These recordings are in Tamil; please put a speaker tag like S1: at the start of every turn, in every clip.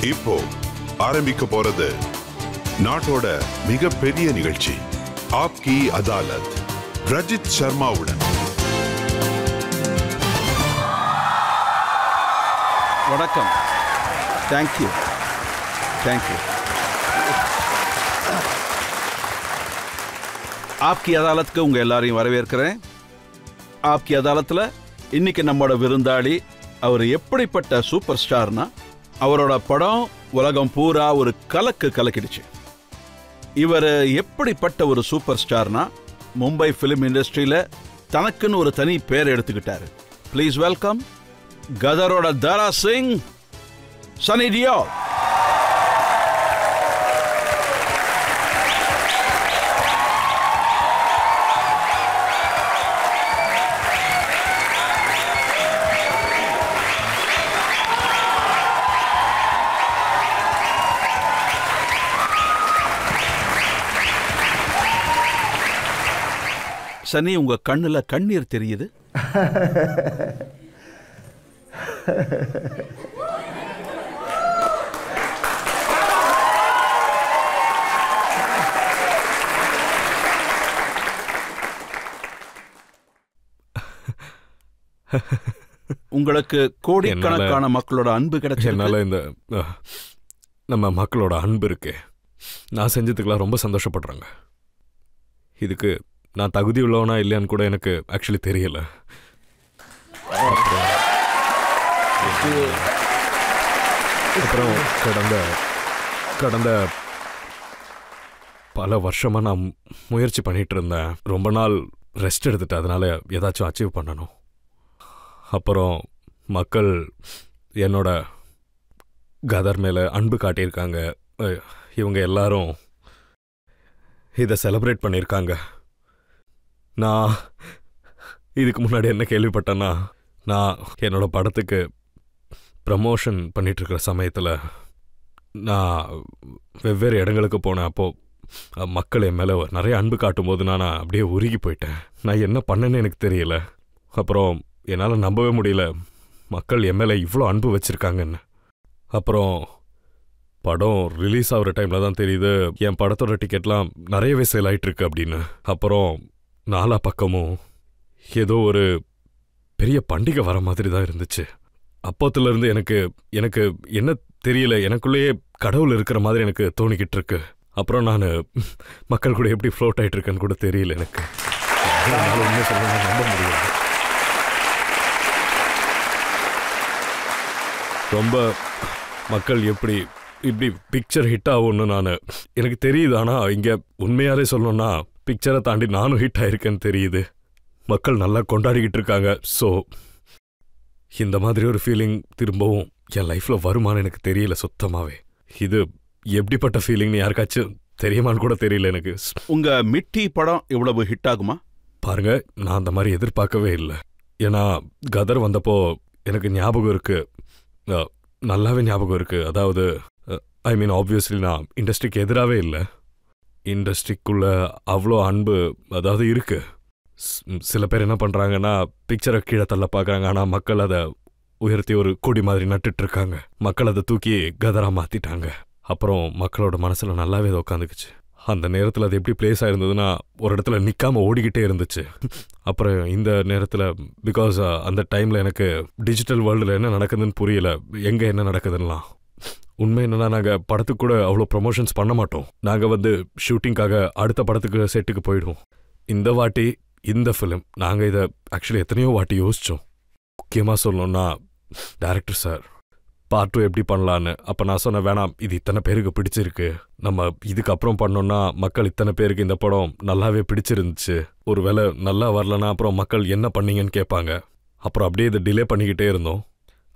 S1: இப்போ ஆரம்பிக்க போறது நாட்டோட மிகப்பெரிய நிகழ்ச்சி ஆப்கி அதாலத் ரஜித் சர்மாவுடன்.
S2: வணக்கம். தேங்க்யூ. ஆப்கி அதாலத்துக்கு உங்க எல்லாரையும் வரவேற்கிறேன். ஆப்கி அதாலத்தில் இன்னைக்கு நம்மளோட விருந்தாளி அவர் எப்படிப்பட்ட சூப்பர் ஸ்டார்னா அவரோட படம் உலகம் பூரா ஒரு கலக்கிடுச்சு. இவர் எப்படிப்பட்ட ஒரு சூப்பர் ஸ்டார்னா மும்பை ஃபிலிம் இண்டஸ்ட்ரியில தனக்குன்னு ஒரு தனி பேர் எடுத்துக்கிட்டாரு. ப்ளீஸ் வெல்கம் கதரோட தாரா சிங், சன்னி டியோல். சன்னி, உங்க கண்ணுல கண்ணீர் தெரியுது. உங்களுக்கு கோடிக்கணக்கான மக்களோட அன்பு கிடைச்சு.
S3: என்னால இந்த நம்ம மக்களோட அன்பு இருக்கு, நான் செஞ்சதுக்கெல்லாம் ரொம்ப சந்தோஷப்படுறாங்க. இதுக்கு நான் தகுதி உள்ளவனா இல்லையான்னு கூட எனக்கு ஆக்சுவலி தெரியல. அப்புறம் கடந்த பல வருஷமா நான் முயற்சி பண்ணிட்டு இருந்தேன். ரொம்ப நாள் ரெஸ்ட் எடுத்துட்டு அதனால ஏதாச்சும் அச்சீவ் பண்ணணும். அப்புறம் மக்கள் என்னோட கதர் மேல அன்பு காட்டியிருக்காங்க. இவங்க எல்லாரும் இதை செலிப்ரேட் பண்ணியிருக்காங்க. நான் இதுக்கு முன்னாடி என்ன கேள்விப்பட்டேன்னா, நான் என்னோட படத்துக்கு ப்ரமோஷன் பண்ணிட்டு இருக்கிற சமயத்தில் நான் வெவ்வேறு இடங்களுக்கு போனேன். அப்போது மக்கள் என் மேலே நிறைய அன்பு காட்டும் போது நான் அப்படியே உருகி போயிட்டேன். நான் என்ன பண்ணேன்னு எனக்கு தெரியல. அப்புறம் என்னால் நம்பவே முடியல மக்கள் என் மேலே இவ்வளோ அன்பு வச்சுருக்காங்கன்னு. அப்புறம் படம் ரிலீஸ் ஆகிற டைமில் தான் தெரியுது என் படத்தோட டிக்கெட்லாம் நிறையவே சேல் ஆகிட்டுருக்கு அப்படின்னு. அப்புறம் நாலா பக்கமும் ஏதோ ஒரு பெரிய பண்டிகை வர மாதிரி தான் இருந்துச்சு. அப்போத்துலேருந்து எனக்கு என்ன தெரியல, எனக்குள்ளேயே கடவுள் இருக்கிற மாதிரி எனக்கு தோணிக்கிட்டு இருக்கு. அப்புறம் நான் மக்கள் கூட எப்படி ஃப்ளோட் ஆகிட்டு இருக்கேன்னு கூட தெரியல எனக்கு. உண்மை சொல்ல நம்ப முடியல. ரொம்ப மக்கள் இப்படி பிக்சர் ஹிட் ஆகும்னு எனக்கு தெரியுது. ஆனால் இங்கே உண்மையாலே சொல்லணும்னா பிக்சரை தாண்டி நானும் ஹிட் ஆயிருக்கேன்னு தெரியுது. மக்கள் நல்லா கொண்டாடிக்கிட்டு இருக்காங்க. ஸோ இந்த மாதிரி ஒரு ஃபீலிங் திரும்பவும் என் லைஃப்பில் வருமானு எனக்கு தெரியல சுத்தமாகவே. இது எப்படிப்பட்ட ஃபீலிங்னு யாருக்காச்சும் தெரியுமான்னு கூட தெரியல எனக்கு.
S2: உங்க மிட்டி படம் இவ்வளவு ஹிட் ஆகுமா
S3: பாருங்க, நான் அந்த மாதிரி எதிர்பார்க்கவே இல்லை. ஏன்னா கதர் வந்தப்போ எனக்கு ஞாபகம் இருக்கு, நல்லாவே ஞாபகம் இருக்கு. அதாவது ஐ மீன் ஆப்வியஸ்லி நான் இண்டஸ்ட்ரிக்கு எதிராகவே இல்லை. இண்டஸ்ட்ரிக்குள்ள அவ்வளோ அன்பு அதாவது இருக்கு. சில பேர் என்ன பண்ணுறாங்கன்னா பிக்சரை கீழே தள்ள பார்க்குறாங்க. ஆனால் மக்கள் அதை உயர்த்தி ஒரு கொடி மாதிரி நட்டுட்டு இருக்காங்க. மக்கள் அதை தூக்கி கதரா மாற்றிட்டாங்க. அப்புறம் மக்களோட மனசில் நல்லாவே அதை உட்காந்துக்குச்சு. அந்த நேரத்தில் அது எப்படி பிளேஸ் ஆயிருந்ததுன்னா ஒரு இடத்துல நிற்காமல் ஓடிக்கிட்டே இருந்துச்சு. அப்புறம் இந்த நேரத்தில் பிகாஸ் அந்த டைமில் எனக்கு டிஜிட்டல் வேர்ல்டில் என்ன நடக்குதுன்னு புரியல, எங்கே என்ன நடக்குதுன்னெலாம். உண்மை என்னன்னா, நாங்கள் படத்துக்கு கூட அவ்வளோ ப்ரமோஷன்ஸ் பண்ண மாட்டோம். நாங்கள் ஷூட்டிங்காக அடுத்த படத்துக்கு செட்டுக்கு போயிடுவோம். இந்த வாட்டி இந்த ஃபிலிம் நாங்கள் இதை ஆக்சுவலி எத்தனையோ வாட்டி யோசித்தோம். முக்கியமாக சொல்லணும்னா டைரக்டர் சார் பார்ட் 2 எப்படி பண்ணலான்னு. அப்போ நான் சொன்னேன், வேணாம், இது இத்தனை பேருக்கு பிடிச்சிருக்கு, நம்ம இதுக்கப்புறம் பண்ணோன்னா மக்கள் இத்தனை பேருக்கு இந்த படம் நல்லாவே பிடிச்சிருந்துச்சு, ஒரு வேளை நல்லா வரலன்னா அப்புறம் மக்கள் என்ன பண்ணீங்கன்னு கேட்பாங்க. அப்புறம் அப்படியே இதை டிலே பண்ணிக்கிட்டே இருந்தோம்.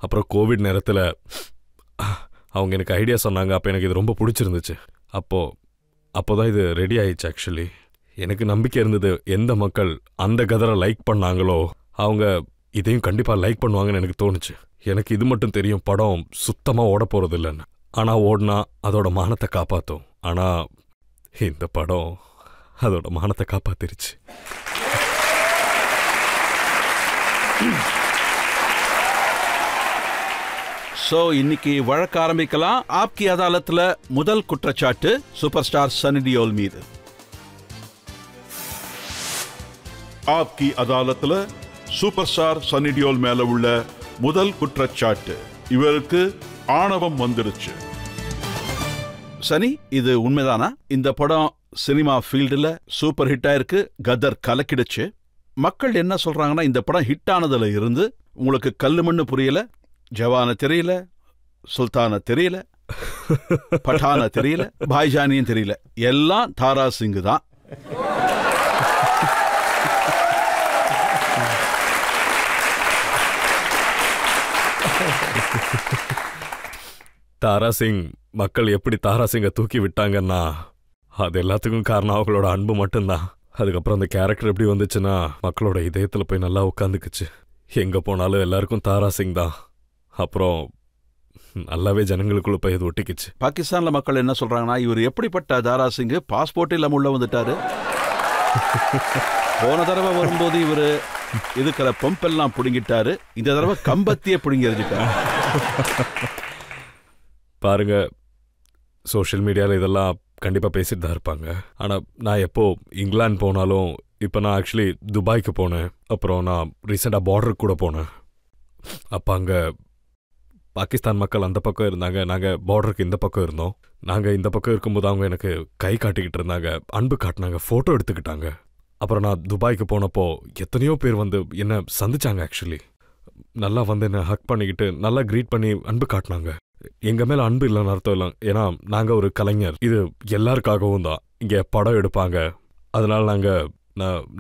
S3: அப்புறம் கோவிட் நேரத்தில் அவங்க எனக்கு ஐடியா சொன்னாங்க. அப்போ எனக்கு இது ரொம்ப பிடிச்சிருந்துச்சு. அப்போ தான் இது ரெடி ஆயிடுச்சு. ஆக்சுவலி எனக்கு நம்பிக்கை இருந்தது, எந்த மக்கள் அந்த கதரை லைக் பண்ணாங்களோ அவங்க இதையும் கண்டிப்பாக லைக் பண்ணுவாங்கன்னு எனக்கு தோணுச்சு. எனக்கு இது மட்டும் தெரியும், படம் சுத்தமாக ஓட போகிறது இல்லைன்னு. ஆனால் ஓடினா அதோட மானத்தை காப்பாற்றும். ஆனால் இந்த படம் அதோட மானத்தை காப்பாத்திருச்சு.
S2: சோ இன்னைக்கு வழக்கு ஆரம்பிக்கலாம். ஆப்கி அதாலத்துல முதல் குற்றச்சாட்டு சூப்பர் ஸ்டார் சன்னி டியோல் மீது. ஆப்கி அதாலத்துல சூப்பர் ஸ்டார் சன்னி டியோல் மேல உள்ள முதல் குற்றச்சாட்டு, இவருக்கு ஆணவம் வந்துருச்சு. சனி, இது உண்மைதானா? இந்த படம் சினிமா ஃபீல்டுல சூப்பர் ஹிட் ஆயிருக்கு, கதர் கலக்கிடுச்சு. மக்கள் என்ன சொல்றாங்கன்னா, இந்த படம் ஹிட் ஆனதுல இருந்து உங்களுக்கு கல்லு மண்ணு புரியல, ஜவான தெரியல, சுல்தான தெரியல, பட்டான தெரியல, பாய்ஜானியும் தெரியல, எல்லாம் தாரா சிங் தான்.
S3: தாரா சிங், மக்கள் எப்படி தாரா சிங்கை தூக்கி விட்டாங்கன்னா அது எல்லாத்துக்கும் காரணம் அவங்களோட அன்பு மட்டும்தான். அதுக்கப்புறம் அந்த கேரக்டர் எப்படி வந்துச்சுன்னா மக்களோட இதயத்தில் போய் நல்லா உட்காந்துக்குச்சு. எங்கே போனாலும் எல்லாருக்கும் தாரா சிங் தான். அப்புறம் நல்லாவே ஜனங்களுக்குள்ள போய் இது ஒட்டிக்குச்சு.
S2: பாகிஸ்தான்ல மக்கள் என்ன சொல்றாங்கன்னா, இவர் எப்படிப்பட்ட தாரா சிங், பாஸ்போர்ட் இல்லாம உள்ள வந்துட்டாரு. போன தடவை வரும்போது இவரு இருக்கிற பம்பெல்லாம் பிடுங்கிட்டாரு, இந்த தடவை கம்பத்தியே பிடுங்கி எறிஞ்சிட்டாரு.
S3: பாருங்க, சோஷியல் மீடியாவில் இதெல்லாம் கண்டிப்பாக பேசிட்டு தான் இருப்பாங்க. ஆனால் நான் எப்போ இங்கிலாந்து போனாலும், இப்போ நான் ஆக்சுவலி துபாய்க்கு போனேன், அப்புறம் நான் ரீசெண்டாக பார்டருக்கு கூட போனேன். அப்போ அங்கே பாகிஸ்தான் மக்கள் அந்த பக்கம் இருந்தாங்க, நாங்கள் பார்டருக்கு இந்த பக்கம் இருந்தோம். நாங்கள் இந்த பக்கம் இருக்கும்போது அவங்க எனக்கு கை காட்டிக்கிட்டு இருந்தாங்க, அன்பு காட்டினாங்க, ஃபோட்டோ எடுத்துக்கிட்டாங்க. அப்புறம் நான் துபாய்க்கு போனப்போ எத்தனையோ பேர் வந்து என்னை சந்திச்சாங்க. ஆக்சுவலி நல்லா வந்து என்னை ஹக் பண்ணிக்கிட்டு நல்லா க்ரீட் பண்ணி அன்பு காட்டினாங்க. எங்கள் மேலே அன்பு இல்லைன்னு அர்த்தம் இல்லை, ஏன்னா நாங்கள் ஒரு கலைஞர், இது எல்லாருக்காகவும் தான். இங்கே படம் எடுப்பாங்க, அதனால் நாங்கள்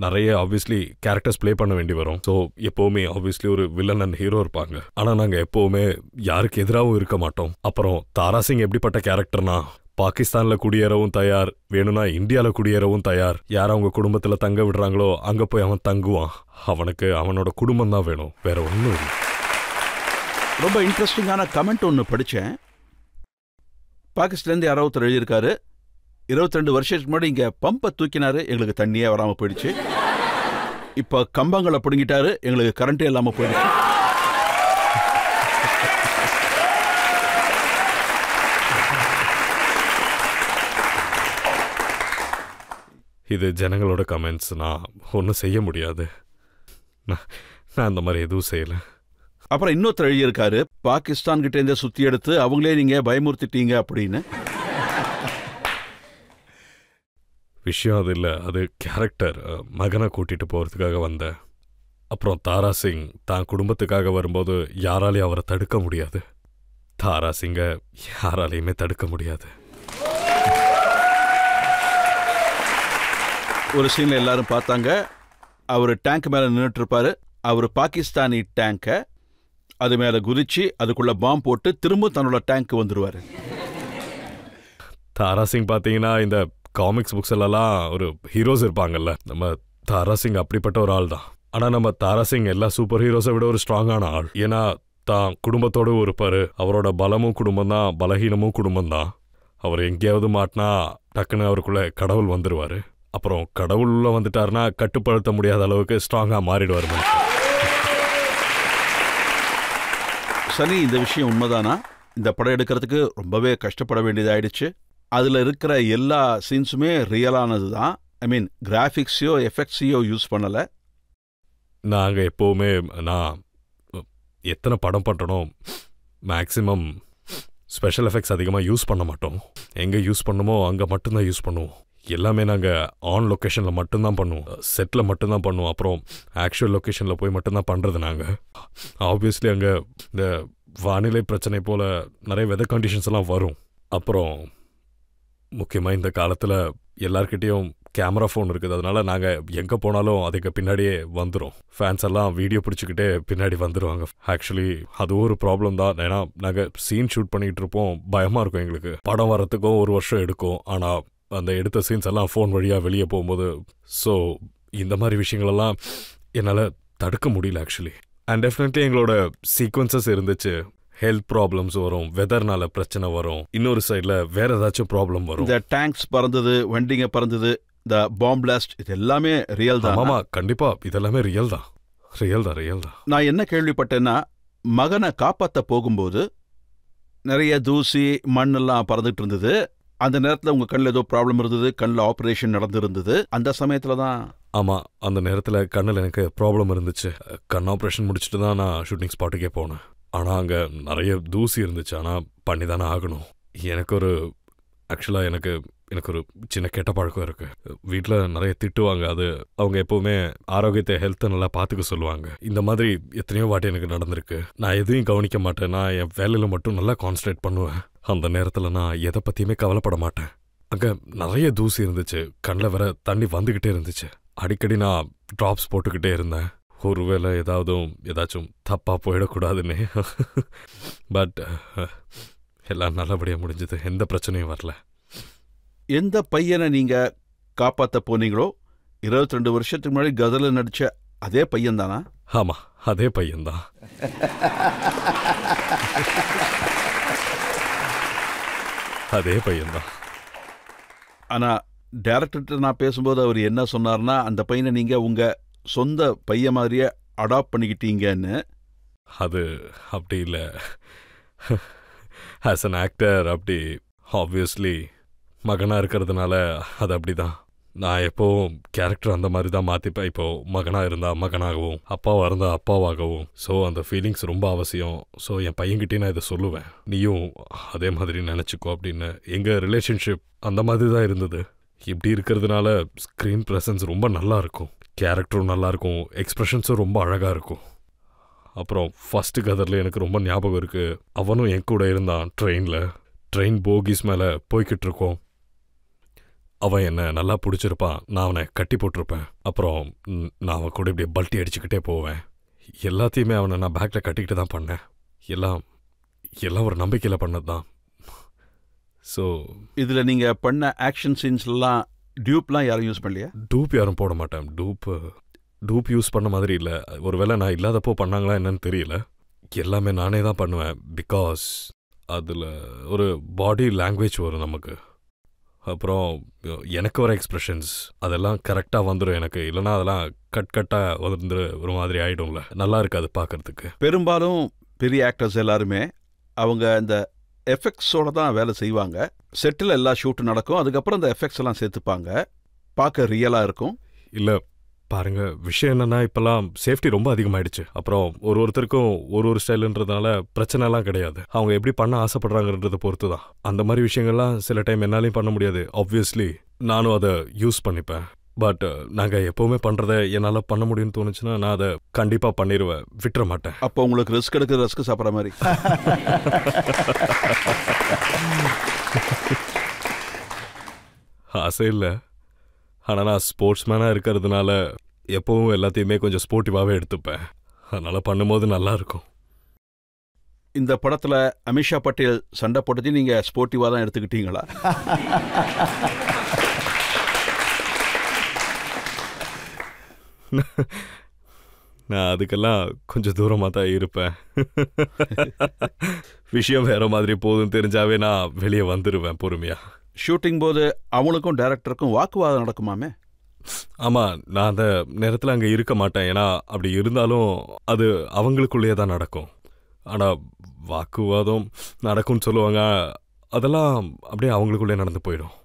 S3: நிறைய ஆப்வியஸ்லி கேரக்டர்ஸ் ப்ளே பண்ண வேண்டி வரும். ஸோ எப்போவுமே ஆப்வியஸ்லி ஒரு வில்லன் அண்ட் ஹீரோ இருப்பாங்க. ஆனால் நாங்கள் எப்போவுமே யாருக்கு எதிராகவும் இருக்க மாட்டோம். அப்புறம் தாரா சிங் எப்படிப்பட்ட கேரக்டர்னா, பாகிஸ்தானில் குடியேறவும் தயார், வேணும்னா இந்தியாவில் குடியேறவும் தயார். யார் அவங்க குடும்பத்தில் தங்க விடுறாங்களோ அங்கே போய் அவன் தங்குவான். அவனுக்கு அவனோட குடும்பம் தான் வேணும், வேற ஒன்றும் இல்லை.
S2: ரொம்ப இன்ட்ரெஸ்டிங்கான கமெண்ட் ஒன்று படித்தேன். பாகிஸ்தான்லேருந்து யாராவது எழுதியிருக்காரு, 22 வருஷத்துக்கு முன்னாடி இங்கே பம்பை தூக்கினாரு, எங்களுக்கு தண்ணியே வராமல் போயிடுச்சு. இப்போ கம்பங்களை பிடுங்கிட்டாரு, எங்களுக்கு கரண்டே இல்லாமல் போயிடுச்சு.
S3: இது ஜனங்களோட கமெண்ட்ஸ், நான் ஒன்றும் செய்ய முடியாது. நான் அந்த மாதிரி எதுவும் செய்யலை.
S2: அப்புறம் இன்னொருத்தர் எழுதியிருக்காரு, பாகிஸ்தான் கிட்ட இருந்தே சுத்தி எடுத்து அவங்களே நீங்க பயமுறுத்திட்டீங்க அப்படின்னு.
S3: விஷயம் அது இல்லை, அது கேரக்டர். மகனை கூட்டிட்டு போறதுக்காக வந்தேன். அப்புறம் தாரா சிங் தான் குடும்பத்துக்காக வரும்போது யாராலையும் அவரை தடுக்க முடியாது. தாரா சிங்கை யாராலையுமே தடுக்க முடியாது.
S2: ஒரு சீன்ல எல்லாரும் பார்த்தாங்க, அவர் டேங்க் மேல நின்றுட்டு இருப்பாரு, அவர் பாகிஸ்தானி டேங்கை அது மேல குதிச்சு அதுக்குள்ள பாம்பு போட்டு திரும்ப தன்னோட டேங்க் வந்துருவாரு.
S3: தாரா சிங் பார்த்தீங்கன்னா இந்த காமிக்ஸ் புக்ஸ் எல்லாம் ஒரு ஹீரோஸ் இருப்பாங்கல்ல, நம்ம தாரா சிங் அப்படிப்பட்ட ஒரு ஆள் தான். ஆனால் நம்ம தாரா சிங் எல்லா சூப்பர் ஹீரோஸை விட ஒரு ஸ்ட்ராங்கான ஆள். ஏன்னா தான் குடும்பத்தோடு இருப்பாரு, அவரோட பலமும் குடும்பம் தான், பலகீனமும் குடும்பம் தான். அவர் எங்கேயாவது மாட்டினா டக்குன்னு அவருக்குள்ள கடவுள் வந்துருவாரு. அப்புறம் கடவுள் உள்ள வந்துட்டாருன்னா கட்டுப்படுத்த முடியாத அளவுக்கு ஸ்ட்ராங்காக மாறிடுவார்.
S2: சரி, இந்த விஷயம் உண்மைதானா? இந்த படம் எடுக்கிறதுக்கு ரொம்பவே கஷ்டப்பட வேண்டியதாயிடுச்சு. அதில் இருக்கிற எல்லா சீன்ஸுமே ரியலானது தான். ஐ மீன் கிராஃபிக்ஸையோ எஃபெக்ட்ஸையோ யூஸ் பண்ணலை.
S3: நாங்கள் எப்போவுமே நான் எத்தனை படம் பண்ணுறோம், மேக்ஸிமம் ஸ்பெஷல் எஃபெக்ட்ஸ் அதிகமாக யூஸ் பண்ண மாட்டோம். எங்கே யூஸ் பண்ணுமோ அங்கே மட்டும்தான் யூஸ் பண்ணுவோம். எல்லாமே நாங்கள் ஆன் லொக்கேஷனில் மட்டும்தான் பண்ணுவோம், செட்டில் மட்டும்தான் பண்ணுவோம். அப்புறம் ஆக்சுவல் லொக்கேஷனில் போய் மட்டும்தான் பண்ணுறது நாங்கள். ஆப்வியஸ்லி அங்கே இந்த வானிலை பிரச்சனை போல் நிறைய வெதர் கண்டிஷன்ஸ் எல்லாம் வரும். அப்புறம் முக்கியமாக இந்த காலத்தில் எல்லார்கிட்டேயும் கேமரா ஃபோன் இருக்குது, அதனால நாங்கள் எங்கே போனாலும் அதுக்கு பின்னாடியே வந்துடும். ஃபேன்ஸ் எல்லாம் வீடியோ பிடிச்சிக்கிட்டே பின்னாடி வந்துடுவாங்க. ஆக்சுவலி அதுவும் ஒரு ப்ராப்ளம் தான். ஏன்னா நாங்கள் சீன் ஷூட் பண்ணிகிட்டு இருப்போம், பயமாக இருக்கும் எங்களுக்கு. படம் வரத்துக்கும் 1 வருஷம் எடுக்கும். ஆனால் அந்த எடுத்த சீன்ஸ் எல்லாம் ஃபோன் வழியாக வெளியே போகும்போது, ஸோ இந்த மாதிரி விஷயங்களெல்லாம் என்னால் தடுக்க முடியல ஆக்சுவலி. அண்ட் டெஃபினெட்லி எங்களோட சீக்வன்சஸ் இருந்துச்சு. ஹெல்த் ப்ராப்ளம்ஸ் வரும், வெதர்னால பிரச்சனை வரும், இன்னொரு சைடில் வேற ஏதாச்சும் ப்ராப்ளம் வரும்.
S2: இந்த டேங்க்ஸ் பறந்தது, வண்டிங்க பறந்தது, இந்த பாம் பிளாஸ்ட், இது எல்லாமே ரியல் தான்.
S3: ஆமாம், கண்டிப்பாக இதெல்லாமே ரியல் தான். ரியல் தான்.
S2: நான் என்ன கேள்விப்பட்டேன்னா, மகனை காப்பாற்ற போகும்போது நிறைய தூசி மண்ணெல்லாம் பறந்துட்டு இருந்தது. அந்த நேரத்தில் உங்கள் கண்ணில் ஏதோ ப்ராப்ளம் இருந்தது, கண்ணில் ஆப்ரேஷன் நடந்துருந்தது. அந்த சமயத்தில் தான்.
S3: ஆமாம், அந்த நேரத்தில் கண்ணில் எனக்கு ப்ராப்ளம் இருந்துச்சு. கண் ஆப்ரேஷன் முடிச்சுட்டு தான் நான் ஷூட்டிங் ஸ்பாட்டுக்கே போனேன். ஆனால் அங்கே நிறைய தூசி இருந்துச்சு. ஆனால் பண்ணி தானே ஆகணும். ஆக்சுவலாக எனக்கு ஒரு சின்ன கெட்ட பழக்கம் இருக்குது. வீட்டில் நிறைய திட்டுவாங்க. அது அவங்க எப்போவுமே ஆரோக்கியத்தை ஹெல்த்தை நல்லா பார்த்துக்க சொல்லுவாங்க. இந்த மாதிரி எத்தனையோ வாட்டி எனக்கு நடந்திருக்கு. நான் எதையும் கவனிக்க மாட்டேன். நான் என் வேலையில் மட்டும் நல்லா கான்சன்ட்ரேட் பண்ணுவேன். அந்த நேரத்தில் நான் எதை பற்றியுமே கவலைப்பட மாட்டேன். அங்கே நிறைய தூசி இருந்துச்சு. கண்ணில் வேற தண்ணி வந்துக்கிட்டே இருந்துச்சு. அடிக்கடி நான் ட்ராப்ஸ் போட்டுக்கிட்டே இருந்தேன். ஒருவேளை ஏதாச்சும் தப்பாக போயிடக்கூடாதுன்னு. பட் எல்லாம் நல்லபடியாக முடிஞ்சது. எந்த பிரச்சனையும் வரல.
S2: எந்த பையனை நீங்கள் காப்பாற்ற போனீங்களோ 22 வருஷத்துக்கு முன்னாடி கதரில் நடித்த அதே பையன் தானா?
S3: ஆமாம், அதே பையன்தான். அதே பையன்தான்.
S2: ஆனால் டைரக்டர்கிட்ட நான் பேசும்போது அவர் என்ன சொன்னார்னா, அந்த பையனை நீங்கள் உங்கள் சொந்த பையன் மாதிரியே அடாப்ட் பண்ணிக்கிட்டீங்கன்னு.
S3: அது அப்படி இல்லை. ஆஸ் அன் ஆக்டர் அப்படி ஆப்வியஸ்லி மகனாக இருக்கிறதுனால அது அப்படி தான். நான் எப்போவும் கேரக்டர் அந்த மாதிரி தான் மாற்றிப்பேன். இப்போது மகனாக இருந்தால் மகனாகவும், அப்பாவாக இருந்தால் அப்பாவாகவும். ஸோ அந்த ஃபீலிங்ஸ் ரொம்ப அவசியம். ஸோ என் பையன்கிட்டே நான் இதை சொல்லுவேன், நீயும் அதே மாதிரி நினச்சிக்கோ அப்படின்னு. எங்கள் ரிலேஷன்ஷிப் அந்த மாதிரி தான் இருந்தது. இப்படி இருக்கிறதுனால ஸ்க்ரீன் ப்ரெசன்ஸ் ரொம்ப நல்லாயிருக்கும், கேரக்டரும் நல்லாயிருக்கும், எக்ஸ்ப்ரெஷன்ஸும் ரொம்ப அழகாக இருக்கும். அப்புறம் ஃபஸ்ட்டு கதரில் எனக்கு ரொம்ப ஞாபகம் இருக்குது. அவனும் என் கூட இருந்தான். ட்ரெயின் போகிஸ் மேலே போய்கிட்டு இருக்கோம். அவன் என்னை நல்லா பிடிச்சிருப்பான். நான் அவனை கட்டி போட்டிருப்பேன். அப்புறம் நான் அவன் கூட இப்படியே பல்ட்டி அடிச்சுக்கிட்டே போவேன். எல்லாத்தையுமே அவனை நான் பேக்கில் கட்டிக்கிட்டு தான் பண்ணேன். எல்லாம் ஒரு நம்பிக்கையில் பண்ணது தான். ஸோ
S2: இதில் நீங்கள் பண்ண ஆக்ஷன் சீன்ஸ்லாம் டியூப்லாம் யாரும் யூஸ் பண்ணலையா?
S3: டூப் யாரும் போட மாட்டேன். டூப் யூஸ் பண்ண மாதிரி இல்லை. ஒருவேளை நான் இல்லாதப்போ பண்ணாங்களா என்னன்னு தெரியல. எல்லாமே நானே தான் பண்ணுவேன். பிகாஸ் அதில் ஒரு பாடி லாங்குவேஜ் வரும் நமக்கு. அப்புறம் எனக்கு வர எக்ஸ்ப்ரெஷன்ஸ் அதெல்லாம் கரெக்டாக வந்துடும் எனக்கு. இல்லைனா அதெல்லாம் கட்டாக வந்து ஒரு மாதிரி ஆகிடும்ல, நல்லா இருக்காது பார்க்கறதுக்கு.
S2: பெரும்பாலும் பெரிய ஆக்டர்ஸ் எல்லாருமே அவங்க இந்த எஃபெக்ட்ஸோட தான் வேலை செய்வாங்க. செட்டில் எல்லா ஷூட்டும் நடக்கும். அதுக்கப்புறம் அந்த எஃபெக்ட்ஸ் எல்லாம் சேர்த்துப்பாங்க. பார்க்க ரியலாக இருக்கும்.
S3: இல்லை பாருங்க, விஷயம் என்னன்னா இப்பெல்லாம் சேஃப்டி ரொம்ப அதிகமாயிடுச்சு. அப்புறம் ஒருத்தருக்கும் ஒரு ஸ்டைலுன்றதுனால பிரச்சனைலாம் கிடையாது. அவங்க எப்படி பண்ண ஆசைப்படுறாங்கன்றதை பொறுத்து தான். அந்த மாதிரி விஷயங்கள்லாம் சில டைம் என்னாலையும் பண்ண முடியாது. ஆப்வியஸ்லி நானும் அதை யூஸ் பண்ணிப்பேன். பட் நாங்கள் எப்போவுமே பண்ணுறதை என்னால் பண்ண முடியும்னு தோணுச்சுன்னா நான் அதை கண்டிப்பாக பண்ணிடுவேன், விட்டுற மாட்டேன்.
S2: அப்போ உங்களுக்கு ரிஸ்க் எடுக்கிற ரிஸ்க் சாப்பிட்ற மாதிரி.
S3: ஆசை இல்லை, ஆனால் நான் ஸ்போர்ட்ஸ் மேனாக இருக்கிறதுனால எப்போவும் எல்லாத்தையுமே கொஞ்சம் ஸ்போர்ட்டிவாகவே எடுத்துப்பேன். அதனால் பண்ணும்போது நல்லாயிருக்கும்.
S2: இந்த படத்தில் அமிஷா பட்டேல் சண்டை போட்டதையும் நீங்கள் ஸ்போர்ட்டிவாக தான் எடுத்துக்கிட்டீங்களா?
S3: நான் அதுக்கெல்லாம் கொஞ்சம் தூரமாக தான் இருப்பேன். விஷயம் வேற மாதிரி போதுன்னு தெரிஞ்சாவே நான் வெளியே வந்துடுவேன் பொறுமையாக.
S2: ஷூட்டிங் போது அவங்களுக்கும் டைரக்டருக்கும் வாக்குவாதம் நடக்குமாமே?
S3: ஆமாம், நான் அந்த நேரத்தில் அங்கே இருக்க மாட்டேன். ஏன்னா அப்படி இருந்தாலும் அது அவங்களுக்குள்ளேயே தான் நடக்கும். ஆனால் வாக்குவாதம் நடக்கும்னு சொல்லுவாங்க, அதெல்லாம் அப்படியே அவங்களுக்குள்ளே நடந்து போயிடும்.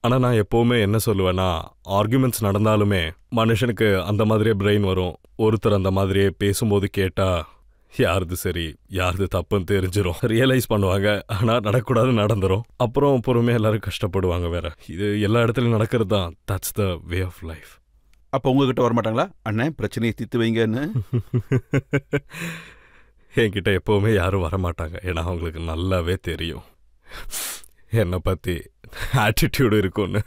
S3: ஆனால் நான் எப்போவுமே என்ன சொல்லுவேன்னா, ஆர்குமெண்ட்ஸ் நடந்தாலுமே மனுஷனுக்கு அந்த மாதிரியே பிரெயின் வரும். ஒருத்தர் அந்த மாதிரியே பேசும்போது கேட்டால் யாருது சரி யாருது தப்புன்னு தெரிஞ்சிடும், ரியலைஸ் பண்ணுவாங்க. ஆனால் நடக்கூடாது நடந்துடும். அப்புறம் பொறுமையாக எல்லாரும் கஷ்டப்படுவாங்க. வேற இது எல்லா இடத்துலையும் நடக்கிறது தான். That's the way of life.
S2: அப்போ உங்ககிட்ட வரமாட்டாங்களா, அண்ணன் பிரச்சனையை தீர்த்து வைங்கன்னு?
S3: என்கிட்ட எப்போவுமே யாரும் வரமாட்டாங்க. ஏன்னா அவங்களுக்கு நல்லாவே தெரியும் என்னை பற்றி ஆட்டிடியூடு இருக்குன்னு.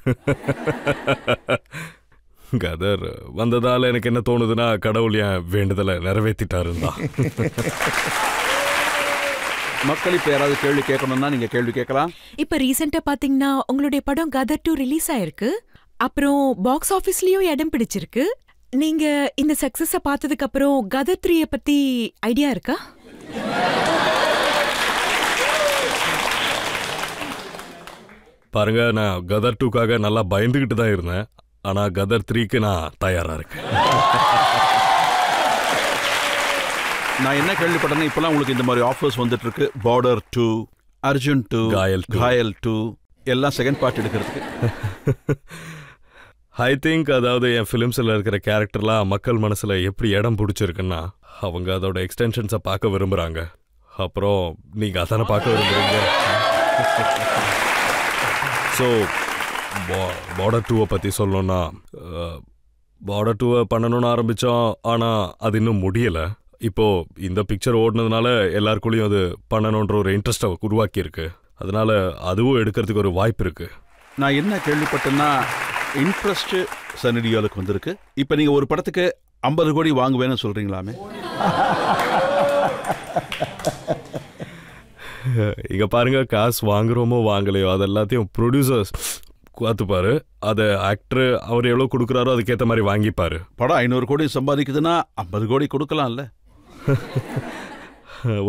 S3: கதர் வந்ததால் எனக்கு என்ன தோணுதுன்னா, கடவுள் என் வேண்டுதலை நிறைவேற்றிட்டாருந்தா.
S2: மக்கள் இப்போ யாராவது கேள்வி கேட்கணும்னா நீங்கள் கேள்வி கேட்கலாம்.
S4: இப்போ ரீசெண்டாக பார்த்தீங்கன்னா உங்களுடைய படம் கதர் 2 ரிலீஸ் ஆயிருக்கு. அப்புறம் பாக்ஸ் ஆஃபீஸ்லேயும் இடம் பிடிச்சிருக்கு. நீங்கள் இந்த சக்ஸஸை பார்த்ததுக்கு அப்புறம் கதர் 3 பற்றி ஐடியா இருக்கா?
S3: பாருங்க, நான் கதர் 2க்காக நல்லா பயந்துக்கிட்டு தான் இருந்தேன். ஆனால் கதர் 3க்கு நான் தயாராக இருக்கேன்.
S2: நான் என்ன கேள்விப்பட்டேன்னா, இப்போலாம் உங்களுக்கு இந்த மாதிரி ஆஃபர்ஸ் வந்துட்டு இருக்கு. பார்டர் 2, அர்ஜுன் 2,
S3: காயல்
S2: 2 எல்லாம் செகண்ட் பார்ட் எடுக்கிறதுக்கு.
S3: ஐ திங்க் அதாவது என் ஃபிலிம்ஸில் இருக்கிற கேரக்டர்லாம் மக்கள் மனசில் எப்படி இடம் பிடிச்சிருக்குன்னா அவங்க அதோட எக்ஸ்டென்ஷன்ஸை பார்க்க விரும்புகிறாங்க. அப்புறம் நீங்கள் அதானே பார்க்க விரும்புகிறீங்க. ஸோ பார்டர் 2 பற்றி சொல்லணும்னா பார்டர் 2 பண்ணணும்னு ஆரம்பித்தோம். ஆனால் அது இன்னும் முடியலை. இப்போது இந்த பிக்சர் ஓடினதுனால எல்லாருக்குள்ளேயும் அது பண்ணணுன்ற ஒரு இன்ட்ரெஸ்ட்டை உருவாக்கியிருக்கு. அதனால் அதுவும் எடுக்கிறதுக்கு ஒரு வாய்ப்பு இருக்குது.
S2: நான் என்ன கேள்விப்பட்டேன்னா இன்ட்ரெஸ்ட் சன்னி டியோலுக்கு வந்திருக்கு. இப்போ நீங்கள் ஒரு படத்துக்கு 50 கோடி வாங்குவேன்னு சொல்கிறீங்களாமே?
S3: இங்கே பாருங்க, காசு வாங்குறோமோ வாங்கலையோ அது எல்லாத்தையும் ப்ரொடியூசர்ஸ் பார்த்துப்பாரு. அதை ஆக்டர் அவர் எவ்வளோ கொடுக்குறாரோ அதுக்கேற்ற மாதிரி வாங்கிப்பார்.
S2: படம் 500 கோடி சம்பாதிக்குதுன்னா 50 கோடி கொடுக்கலாம்ல.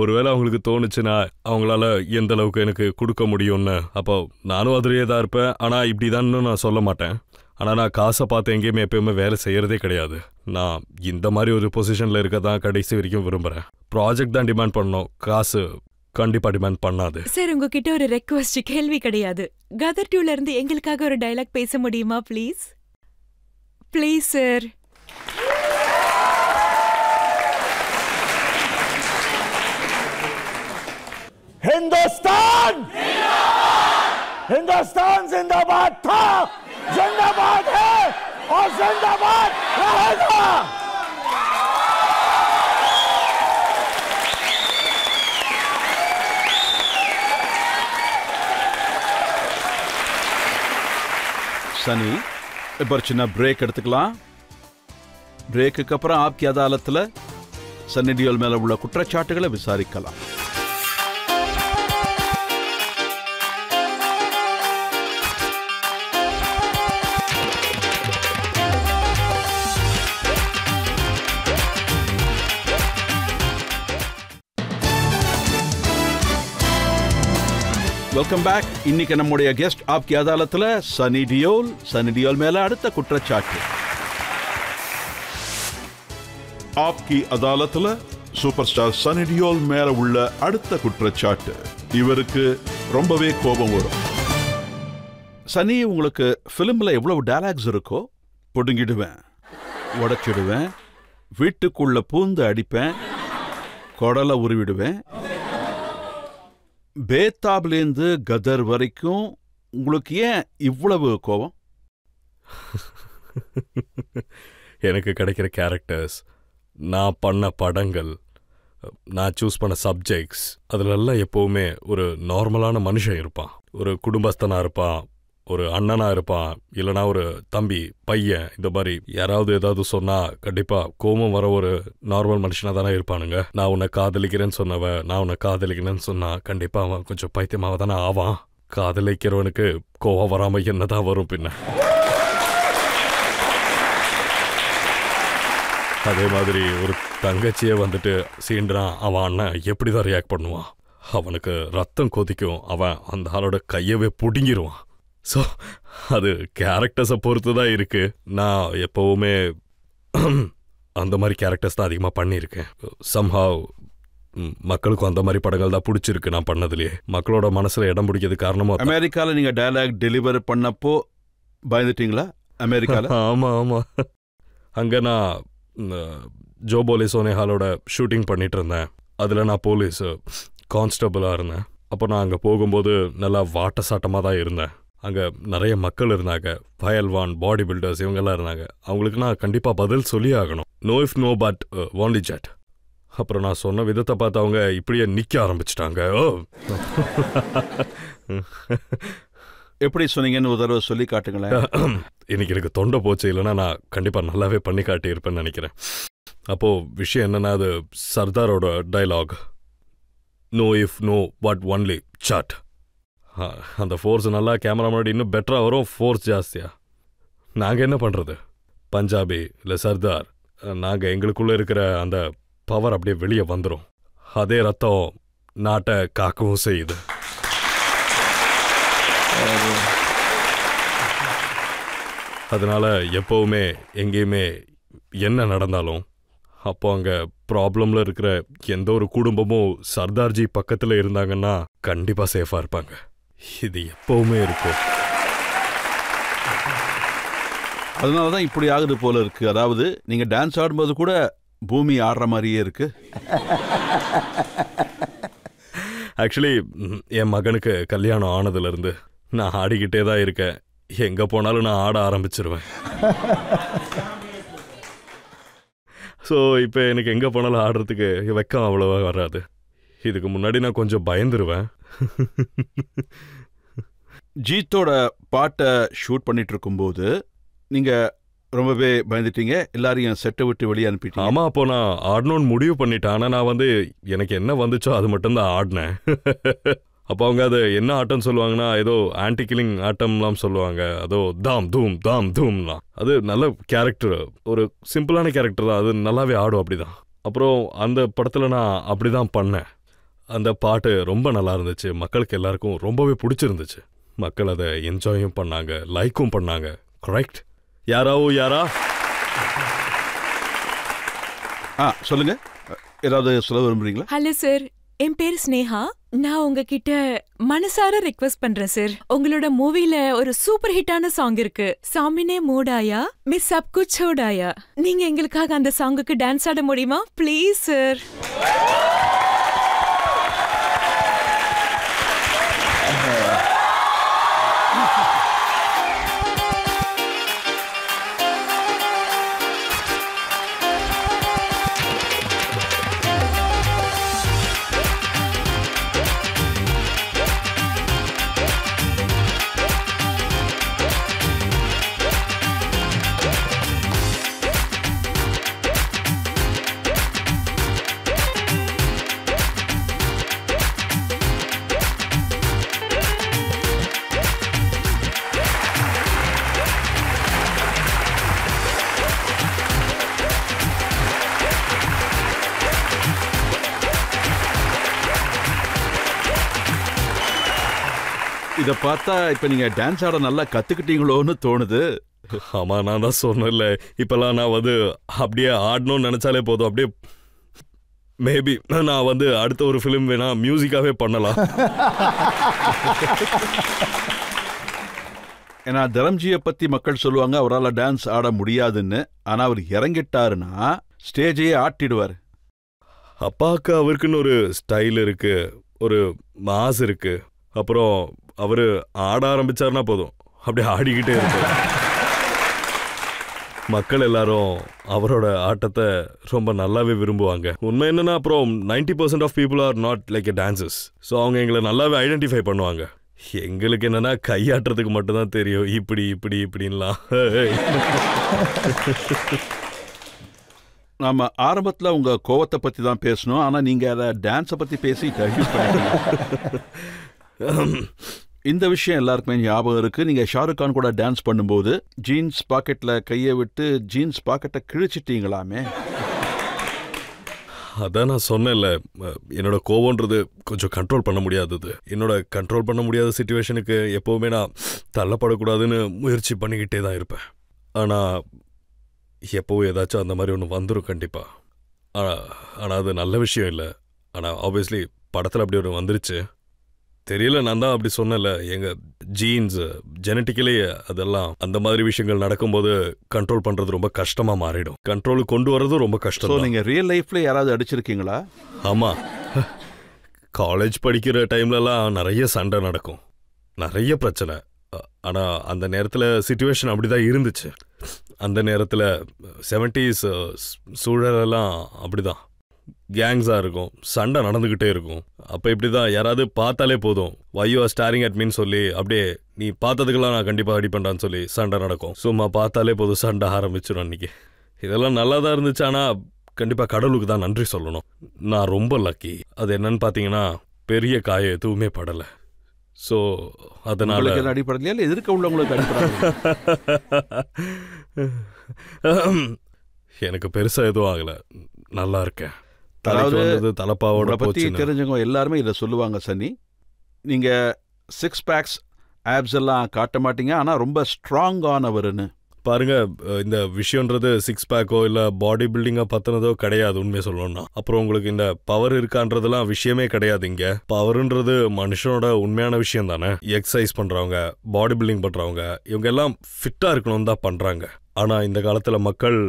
S3: ஒருவேளை அவங்களுக்கு தோணுச்சுன்னா அவங்களால எந்த அளவுக்கு எனக்கு கொடுக்க முடியும்னு, அப்போ நானும் அதிலேயே தான் இருப்பேன். ஆனால் இப்படி தான் நான் சொல்ல மாட்டேன். ஆனால் நான் காசை பார்த்து எங்கேயுமே எப்பயுமே வேலை செய்கிறதே கிடையாது. நான் இந்த மாதிரி ஒரு பொசிஷனில் இருக்க தான் கடைசி வரைக்கும் விரும்புகிறேன். ப்ராஜெக்ட் தான் டிமாண்ட் பண்ணணும், காசு கண்டிப்பாக டிமாண்ட் பண்ணாது.
S4: சார், உங்ககிட்ட ஒரு ரெக்வஸ்ட், கேள்வி கிடையாது. கதர் 2ல இருந்து எங்களுக்காக ஒரு டயலாக் பேச முடியுமா please? Please sir.
S5: Hindustan Hindustan जिंदाबाद था, जिंदाबाद है और जिंदाबाद रहेगा.
S2: சனி, இப்போ ஒரு சின்ன பிரேக் எடுத்துக்கலாம். பிரேக்குக்கு அப்புறம் ஆப்கி அதாலத்தில் சன்னி டியோல் மேலே உள்ள குற்றச்சாட்டுகளை விசாரிக்கலாம். Welcome back. இன்னைக்கு நம்முடைய கெஸ்ட் ஆப்கி அதாலத்துல சன்னி டியோல். சன்னி டியோல் மேல அடுத்த குற்றச்சாட்டு.
S1: ஆப்கி அதாலத்துல சூப்பர் ஸ்டார் சன்னி டியோல் மேல உள்ள அடுத்த குற்றச்சாட்டு. இவருக்கு ரொம்பவே கோபம் வரும்.
S2: சனி, உங்களுக்கு பிலிம்ல எவ்வளவு டயலாக்ஸ் இருக்கோ பொடுங்கிடுவேன், உடைச்சிடுவேன், வீட்டுக்குள்ள பூந்து அடிப்பேன், கொடலை உருவிடுவேன். பேத்தாப்லேருந்து கதர் வரைக்கும் உங்களுக்கு ஏன் இவ்வளவு கோபம்?
S3: எனக்கு கிடைக்கிற கேரக்டர்ஸ், நான் பண்ண படங்கள், நான் சூஸ் பண்ண சப்ஜெக்ட்ஸ், அதுலெல்லாம் எப்போவுமே ஒரு நார்மலான மனுஷன் இருப்பான். ஒரு குடும்பஸ்தனாக இருப்பான், ஒரு அண்ணனாக இருப்பான், இல்லைனா ஒரு தம்பி பையன். இந்த மாதிரி யாராவது ஏதாவது சொன்னால் கண்டிப்பாக கோபம் வர ஒரு நார்மல் மனுஷனாக தானே இருப்பானுங்க. நான் உன்னை காதலிக்கிறேன்னு சொன்னவன், நான் உன்னை காதலிக்கிறேன்னு சொன்னால் கண்டிப்பாக அவன் கொஞ்சம் பைத்தியமாக தானே ஆவான். காதலிக்கிறவனுக்கு கோபம் வராமல் என்ன தான் வரும் பின்ன? அதே மாதிரி ஒரு தங்கச்சியை வந்துட்டு சீண்டான் அவன் அண்ணன் எப்படி தான் ரியாக்ட் பண்ணுவான்? அவனுக்கு ரத்தம் கொதிக்கும், அவன் அந்த ஆளோட கையவே பிடுங்கிடுவான். ஸோ அது கேரக்டர்ஸை பொறுத்து தான் இருக்கு. நான் எப்போவுமே அந்த மாதிரி கேரக்டர்ஸ் தான் அதிகமாக பண்ணியிருக்கேன். சம்ஹாவ் மக்களுக்கும் அந்த மாதிரி படங்கள் தான் பிடிச்சிருக்கு. நான் பண்ணதுலேயே மக்களோட மனசில் இடம் பிடிக்கிறது காரணமாக.
S2: அமெரிக்காவில் நீங்கள் டயலாக் டெலிவர் பண்ணப்போ பயந்துட்டீங்களா? அமெரிக்காவில்?
S3: ஆமாம் ஆமாம். அங்கே நான் ஜோபோலே சோனேஹாலோட ஷூட்டிங் பண்ணிட்டு இருந்தேன். அதில் நான் போலீஸ் கான்ஸ்டபிளாக இருந்தேன். அப்போ நான் அங்கே போகும்போது நல்லா வாட்ட சாட்டமாக தான் இருந்தேன். அங்கே நிறைய மக்கள் இருந்தாங்க, பயல்வான், பாடி பில்டர்ஸ், இவங்கெல்லாம் இருந்தாங்க. அவங்களுக்கு நான் கண்டிப்பாக பதில் சொல்லி ஆகணும். No if no but only judge. அப்புறம் நான் சொன்ன விதத்தை பார்த்து அவங்க இப்படியே நிற்க ஆரம்பிச்சிட்டாங்க.
S2: எப்படி சொன்னீங்கன்னு ஒரு தடவை சொல்லி காட்டுங்களேன்.
S3: இன்னைக்கு எனக்கு தொண்டை போச்சு, இல்லைன்னா நான் கண்டிப்பாக நல்லாவே பண்ணி காட்டியிருப்பேன்னு நினைக்கிறேன். அப்போது விஷயம் என்னென்னா, அது சர்தாரோட dialogue, no if no but only chat. அந்த ஃபோர்ஸ் நல்லா கேமரா முன்னாடி இன்னும் பெட்டராக வரும், ஃபோர்ஸ் ஜாஸ்தியாக. நாங்கள் என்ன பண்ணுறது? பஞ்சாபி இல்லை சர்தார், நாங்கள் எங்களுக்குள்ளே இருக்கிற அந்த பவர் அப்படியே வெளியே வந்துடும். அதே ரத்தம் நாட்டை காக்கவும் செய்யுது. அதனால் எப்போவுமே எங்கேயுமே என்ன நடந்தாலும் அப்போ அங்கே ப்ராப்ளம்ல இருக்கிற எந்த ஒரு குடும்பமும் சர்தார்ஜி பக்கத்துல இருந்தாங்கன்னா கண்டிப்பா சேஃபா இருப்பாங்க. இது எப்பவுமே இருக்கும்.
S2: அதனாலதான் இப்படி ஆகுது போல இருக்கு. அதாவது நீங்க டான்ஸ் ஆடும்போது கூட பூமி ஆடுற மாதிரியே இருக்கு.
S3: ஆக்சுவலி என் மகனுக்கு கல்யாணம் ஆனதுல இருந்து நான் ஆடிக்கிட்டே தான் இருக்கேன். எங்க போனாலும் நான் ஆட ஆரம்பிச்சிருவேன். ஸோ இப்போ எனக்கு எங்கே போனாலும் ஆடுறதுக்கு வெக்கம் அவ்வளோவா வராது. இதுக்கு முன்னாடி நான் கொஞ்சம் பயந்துருவேன்.
S2: ஜீத்தோட பாட்டை ஷூட் பண்ணிட்டு இருக்கும்போது நீங்க ரொம்பவே பயந்துட்டீங்க, எல்லாரையும் செட்டை விட்டு வெளியே அனுப்பிட்டீங்க.
S3: ஆமா, அப்போ நான் ஆடணும்னு முடிவு பண்ணிட்டேன். ஆனால் நான் எனக்கு என்ன வந்துச்சோ அது மட்டும்தான் ஆடினேன். அப்போ அவங்க அது என்ன ஆட்டம்னு சொல்லுவாங்கன்னா, ஏதோ ஆன்டி கில்லிங் ஆட்டம்லாம் சொல்லுவாங்க. அதோ தாம் தூம் தாம் தூம்லாம். அது நல்ல கேரக்டர், ஒரு சிம்பிளான கேரக்டர் தான். அது நல்லாவே ஆடும் அப்படிதான். அப்புறம் அந்த படத்தில் நான் அப்படி தான் பண்ணேன். அந்த பாட்டு ரொம்ப நல்லா இருந்துச்சு. மக்களுக்கு எல்லாருக்கும் ரொம்பவே பிடிச்சிருந்துச்சு. மக்கள் அதை என்ஜாயும் பண்ணாங்க, லைக்கும் பண்ணாங்க. கரெக்ட். யாரா
S2: சொல்லுங்க, ஏதாவது சொல்ல விரும்புறீங்களா?
S4: ஹலோ சார், என் பேர் ஸ்னேகா. நான் உங்ககிட்ட மனசார ரிக்வெஸ்ட் பண்றேன் சார். உங்களோட மூவில ஒரு சூப்பர் ஹிட்டான சாங் இருக்கு, சாமினே மூடாயா மிஸ் சப் குச் சோடாயா. நீங்க எங்களுக்காக அந்த சாங்குக்கு டான்ஸ் ஆட முடியுமா ப்ளீஸ் சார்?
S2: இதை பார்த்தா இப்ப நீங்க டான்ஸ் ஆட நல்லா கத்துக்கிட்டீங்களோன்னு தோணுது.
S3: ஆமா, நான் தான் சொன்னேன்ல, இப்பெல்லாம் நான் அப்படியே ஆடணும்னு நினைச்சாலே போதும். அப்படியே மேபி நான் அடுத்த ஒரு ஃபிலிம் வேணா மியூசிக்காவே பண்ணலாம்.
S2: ஏன்னா தரம்ஜியை பத்தி மக்கள் சொல்லுவாங்க அவரால் டான்ஸ் ஆட முடியாதுன்னு. ஆனா அவர் இறங்கிட்டாருன்னா ஸ்டேஜையே ஆட்டிடுவார்.
S3: அப்பாவுக்கு அவருக்குன்னு ஒரு ஸ்டைல் இருக்கு, ஒரு மாஸ் இருக்கு. அப்புறம் அவரு ஆட ஆரம்பிச்சாருன்னா போதும், அப்படியே ஆடிக்கிட்டே இருப்பார். மக்கள் எல்லாரும் அவரோட ஆட்டத்தை ரொம்ப நல்லாவே விரும்புவாங்க. உண்மை என்னன்னா, அப்புறம் 90% of people are not like a dancers. So அவங்க எங்களை நல்லாவே ஐடென்டிஃபை பண்ணுவாங்க. எங்களுக்கு என்னன்னா கையாட்டுறதுக்கு மட்டும்தான் தெரியும், இப்படி இப்படி இப்படின்லாம்.
S2: நாம ஆரம்பத்தில் உங்க கோவத்தை பத்தி தான் பேசணும், ஆனா நீங்க அதை டான்ஸை பத்தி பேசி இந்த விஷயம் எல்லாருக்குமே ஞாபகம் இருக்கு. நீங்க ஷாருக் கான் கூட டான்ஸ் பண்ணும்போது ஜீன்ஸ் பாக்கெட்ல கையை விட்டு ஜீன்ஸ் பாக்கெட்டை கிழிச்சிட்டீங்களாமே.
S3: அதான் நான் சொன்னேன்ல, என்னோட கோவம்ன்றது கொஞ்சம் கண்ட்ரோல் பண்ண முடியாதது. என்னோட கண்ட்ரோல் பண்ண முடியாத சிச்சுவேஷனுக்கு எப்போவுமே நான் தள்ளப்படக்கூடாதுன்னு முயற்சி பண்ணிக்கிட்டே தான் இருப்பேன். ஆனால் எப்போவும் ஏதாச்சும் அந்த மாதிரி ஒன்று வந்துடும் கண்டிப்பாக. ஆனால் அது நல்ல விஷயம் இல்லை. ஆனால் ஆப்வியஸ்லி படத்தில் அப்படி ஒன்று வந்துருச்சு. தெரியல, நான் தான் அப்படி சொன்னல, எங்கள் ஜீன்ஸ் ஜெனட்டிக்கலி அதெல்லாம் அந்த மாதிரி விஷயங்கள் நடக்கும்போது கண்ட்ரோல் பண்ணுறது ரொம்ப கஷ்டமாக மாறிடும். கண்ட்ரோலுக்கு கொண்டு வர்றதும் ரொம்ப கஷ்டம்.
S2: நீங்கள் ரியல் லைஃப்பில் யாராவது அடிச்சிருக்கீங்களா?
S3: ஆமாம், காலேஜ் படிக்கிற டைம்லலாம் நிறைய சண்டை நடக்கும், நிறைய பிரச்சனை. ஆனால் அந்த நேரத்தில் சிச்சுவேஷன் அப்படி தான் இருந்துச்சு. அந்த நேரத்தில் 70s சூழலெல்லாம் அப்படி தான், கேங்ஸாக இருக்கும், சண்டை நடந்துக்கிட்டே இருக்கும். அப்போ இப்படி தான் யாராவது பார்த்தாலே போதும், why you are staring at மீன்னு சொல்லி அப்படியே நீ பார்த்ததுக்கெல்லாம் நான் கண்டிப்பாக அடி பண்ணுறான்னு சொல்லி சண்டை நடக்கும். சும்மா பார்த்தாலே போதும் சண்டை ஆரம்பிச்சிடும் அன்றைக்கி. இதெல்லாம் நல்லா தான் இருந்துச்சு. ஆனால் கண்டிப்பாக கடவுளுக்கு தான் நன்றி சொல்லணும். நான் ரொம்ப லக்கி. அது என்னன்னு பார்த்தீங்கன்னா, பெரிய காயம் எதுவுமே படலை. ஸோ அதனால
S2: அடிப்படையில இல்லை, எதிர்க்க உள்ளவங்களுக்கு
S3: எனக்கு பெருசாக எதுவும் ஆகலை, நல்லா இருக்கேன்.
S2: தலப்பாவோட பற்றி தெரிஞ்சவங்க எல்லாருமே இதை சொல்லுவாங்க. சன்னி, நீங்கள் 6 பேக்ஸ் ஆப்ஸ் எல்லாம் காட்ட மாட்டீங்க, ஆனால் ரொம்ப ஸ்ட்ராங் ஆனவர்னு.
S3: பாருங்க, இந்த விஷயம்ன்றது சிக்ஸ் பேக்கோ இல்ல பாடி பில்டிங்கா பத்தினதோ கிடையாது. உண்மையை சொல்லணும்னா அப்புறம் உங்களுக்கு இந்த பவர் இருக்கான்றதெல்லாம் விஷயமே கிடையாது. இங்க பவர்ன்றது மனுஷனோட உண்மையான விஷயம் தானே. எக்ஸசைஸ் பண்றவங்க, பாடி பில்டிங் பண்றவங்க, இவங்க எல்லாம் ஃபிட்டா இருக்கணும் தான் பண்றாங்க. ஆனா இந்த காலத்துல மக்கள்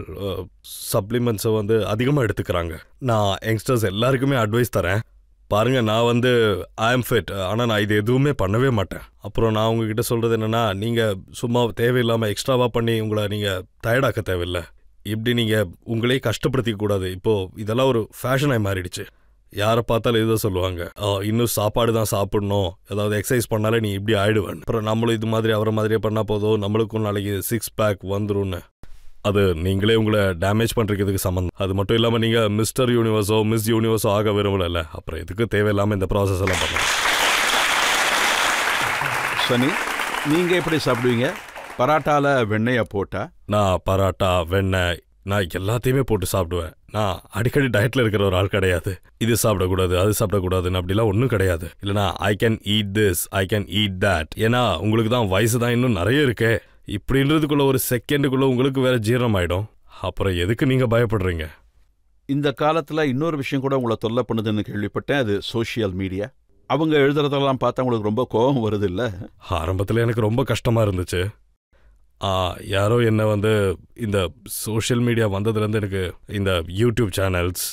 S3: சப்ளிமெண்ட்ஸை வந்து அதிகமா எடுத்துக்கிறாங்க. நான் யங்ஸ்டர்ஸ் எல்லாருக்குமே அட்வைஸ் தரேன். பாருங்க, நான் ஐ எம் ஃபிட், ஆனா நான் இது எதுவுமே பண்ணவே மாட்டேன். அப்புறம் நான் உங்ககிட்ட சொல்றது என்னன்னா, நீங்க சும்மா தேவையில்லாம எக்ஸ்ட்ராவா பண்ணி உங்களை நீங்க டயர்டாக்க தேவையில்லை. இப்படி நீங்க உங்களே கஷ்டப்படுத்திக்க கூடாது. இப்போ இதெல்லாம் ஒரு ஃபேஷனாக மாறிடுச்சு. யாரை பார்த்தாலும் இதுதான் சொல்லுவாங்க, இன்னும் சாப்பாடு தான் சாப்பிடணும், ஏதாவது எக்ஸசைஸ் பண்ணாலே நீ இப்படி ஆயிடுவேன். அப்புறம் நம்மளும் இது மாதிரி அவரை மாதிரியே பண்ணா போதும், நம்மளுக்கும் நாளைக்கு சிக்ஸ் பேக் வந்துரும்னு. அது நீங்களே உங்களை டேமேஜ் பண்றதுக்கு சம்பந்தம். அது மட்டும் இல்லாம நீங்க மிஸ்டர் யூனிவர்ஸோ மிஸ் யூனிவர்ஸோ ஆக விரும்பல. அப்புறம் எதுக்கு தேவையில்லாம இந்த ப்ராசஸ் எல்லாம் பண்ணலாம்.
S2: சனி, நீங்க எப்படி சாப்பிடுவீங்க? பராட்டால வெண்ணெயை போட்டா?
S3: நான் பராட்டா, வெண்ணெய், நான் எல்லாத்தையுமே போட்டு சாப்பிடுவேன். நான் அடிக்கடி டயட்ல இருக்கிற ஒரு ஆள் கிடையாது. இது சாப்பிடக்கூடாது, அது சாப்பிடக்கூடாதுன்னு அப்படிலாம் ஒன்றும் கிடையாது. இல்லைனா I can eat this, I can eat that. ஏன்னா உங்களுக்கு தான் வயசு தான் இன்னும் நிறைய இருக்கே. இப்படின்றதுக்குள்ள ஒரு செகண்டுக்குள்ள உங்களுக்கு வேற ஜீரணம் ஆயிடும். அப்புறம் எதுக்கு நீங்க பயப்படுறீங்க?
S2: இந்த காலத்துல இன்னொரு விஷயம் கூட உங்களை தொல்லை பண்ணுதுன்னு கேள்விப்பட்டேன். அது சோஷியல் மீடியா. அவங்க எழுதுறதெல்லாம் பார்த்தா உங்களுக்கு ரொம்ப கோபம் வருது இல்ல?
S3: ஆரம்பத்தில் எனக்கு ரொம்ப கஷ்டமா இருந்துச்சு. யாரோ என்ன இந்த சோஷியல் மீடியா வந்ததுலேருந்து எனக்கு இந்த யூடியூப் சேனல்ஸ்,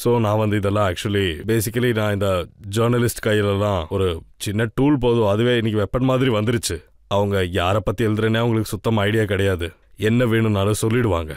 S3: ஸோ நான் இதெல்லாம் ஆக்சுவலி பேசிக்கலி நான் இந்த ஜேர்னலிஸ்ட் கையிலலாம் ஒரு சின்ன டூல் போதும், அதுவே இன்னைக்கு வெப்பன் மாதிரி வந்துருச்சு. அவங்க யாரை பற்றி எழுதுறேன்னே அவங்களுக்கு சுத்தமாக ஐடியா கிடையாது. என்ன வேணும்னாலும் சொல்லிடுவாங்க.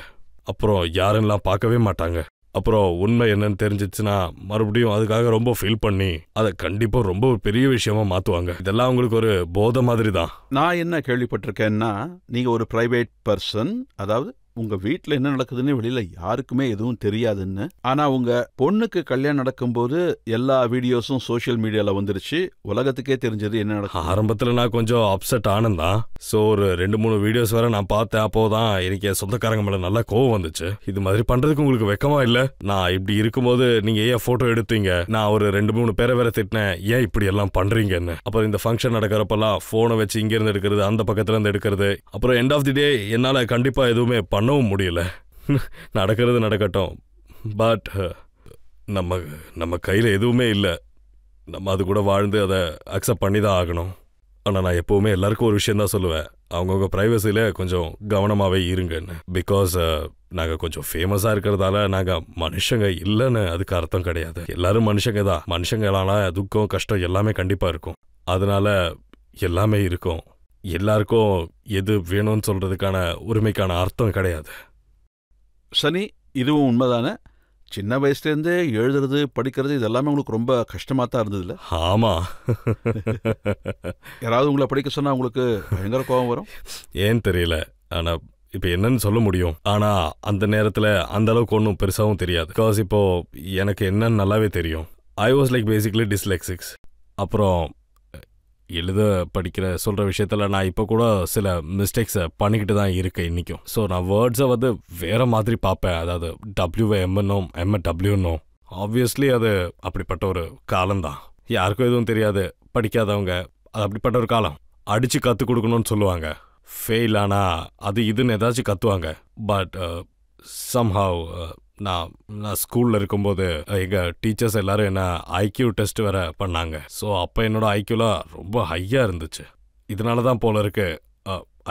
S3: அப்புறம் யாரெல்லாம் பார்க்கவே மாட்டாங்க. அப்புறம் உண்மை என்னன்னு தெரிஞ்சிச்சுன்னா மறுபடியும் அதுக்காக ரொம்ப ஃபீல் பண்ணி அதை கண்டிப்பா ரொம்ப ஒரு பெரிய விஷயமா மாத்துவாங்க. இதெல்லாம் உங்களுக்கு ஒரு போதை மாதிரி தான்.
S2: நான் என்ன கேள்விப்பட்டிருக்கேன்னா, நீங்க ஒரு பிரைவேட் பர்சன், அதாவது உங்க வீட்டில் என்ன நடக்குதுன்னு வெளியில யாருக்குமே எதுவும் தெரியாதுன்னு. ஆனா உங்க பொண்ணுக்கு கல்யாணம் நடக்கும்போது எல்லா வீடியோஸும் சோஷியல் மீடியால வந்துருச்சு, உலகத்துக்கே தெரிஞ்சது என்ன நடக்கும்.
S3: ஆரம்பத்துல நான் கொஞ்சம் அப்செட் ஆனந்தான். ஸோ ஒரு 2-3 வீடியோஸ் வரை நான் பார்த்தேன். அப்போதான் எனக்கு சொந்தக்காரங்க மேல நல்லா கோவம் வந்துச்சு. இது மாதிரி பண்றதுக்கு உங்களுக்கு வெக்கமா இல்ல? நான் இப்படி இருக்கும்போது நீங்க ஏன் போட்டோ எடுத்தீங்க? நான் ஒரு 2-3 பேரை வேற திட்டினேன், ஏன் இப்படி எல்லாம் பண்றீங்கன்னு. அப்புறம் இந்த ஃபங்க்ஷன் நடக்கிறப்பெல்லாம் போனை வச்சு இங்க இருந்து எடுக்கிறது, அந்த பக்கத்துல இருந்து எடுக்கிறது. அப்புறம் எண்ட் ஆஃப் தி டே என்னால கண்டிப்பா எதுவுமே பண்ணவும் முடியல. நடக்கிறது நடக்கட்டும், பட் நம்ம கையில் எதுவுமே இல்லை. நம்ம அது கூட வாழ்ந்து அதை அக்செப்ட் பண்ணி தான் ஆகணும். ஆனால் நான் எப்போவுமே எல்லாருக்கும் ஒரு விஷயம் தான் சொல்லுவேன், அவங்கவுங்க ப்ரைவசியில் கொஞ்சம் கவனமாகவே இருங்கன்னு. பிகாஸ் நாங்கள் கொஞ்சம் ஃபேமஸாக இருக்கிறதால நாங்கள் மனுஷங்க இல்லைன்னு அதுக்கு அர்த்தம் கிடையாது. எல்லாரும் மனுஷங்க தான். மனுஷங்களால துக்கம் கஷ்டம் எல்லாமே கண்டிப்பாக இருக்கும். அதனால எல்லாமே இருக்கும். எல்லாருக்கும் எது வேணும்னு சொல்றதுக்கான உரிமைக்கான அர்த்தம் கிடையாது.
S2: சனி, இதுவும் உண்மைதானே? சின்ன வயசுலேருந்தே எழுதுறது படிக்கிறது இதெல்லாமே உங்களுக்கு ரொம்ப கஷ்டமா தான் இருந்ததுல?
S3: ஆமா.
S2: யாராவது உங்களை படிக்க சொன்னா உங்களுக்கு பயங்கர கோபம் வரும்.
S3: ஏன் தெரியல, ஆனா இப்ப என்னன்னு சொல்ல முடியும். ஆனா அந்த நேரத்துல அந்த அளவுக்கு ஒன்றும் பெருசாவும் தெரியாது. பிகாஸ் இப்போ எனக்கு என்னன்னு நல்லாவே தெரியும். I was like basically dyslexics. அப்புறம் எழுத படிக்கிற சொல்கிற விஷயத்தில் நான் இப்போ கூட சில மிஸ்டேக்ஸை பண்ணிக்கிட்டு தான் இருக்கேன் இன்றைக்கும். ஸோ நான் வேர்ட்ஸை வேறு மாதிரி பார்ப்பேன். அதாவது டபிள்யூவை எம்என்னும் எம்எ டபிள்யூன்னும். ஆப்வியஸ்லி அது அப்படிப்பட்ட ஒரு காலம்தான். யாருக்கும் எதுவும் தெரியாது. படிக்காதவங்க அது அப்படிப்பட்ட ஒரு காலம். அடித்து கற்றுக் கொடுக்கணும்னு சொல்லுவாங்க. ஃபெயில் ஆனால் அது இதுன்னு ஏதாச்சும் கற்றுவாங்க. பட் சம்ஹவ் நான் ஸ்கூலில் இருக்கும்போது எங்கள் டீச்சர்ஸ் எல்லாரும் என்ன ஐக்யூ டெஸ்ட் வேற பண்ணாங்க. ஸோ அப்போ என்னோட ஐக்யூலாம் ரொம்ப ஹையாக இருந்துச்சு. இதனால தான் போல இருக்கு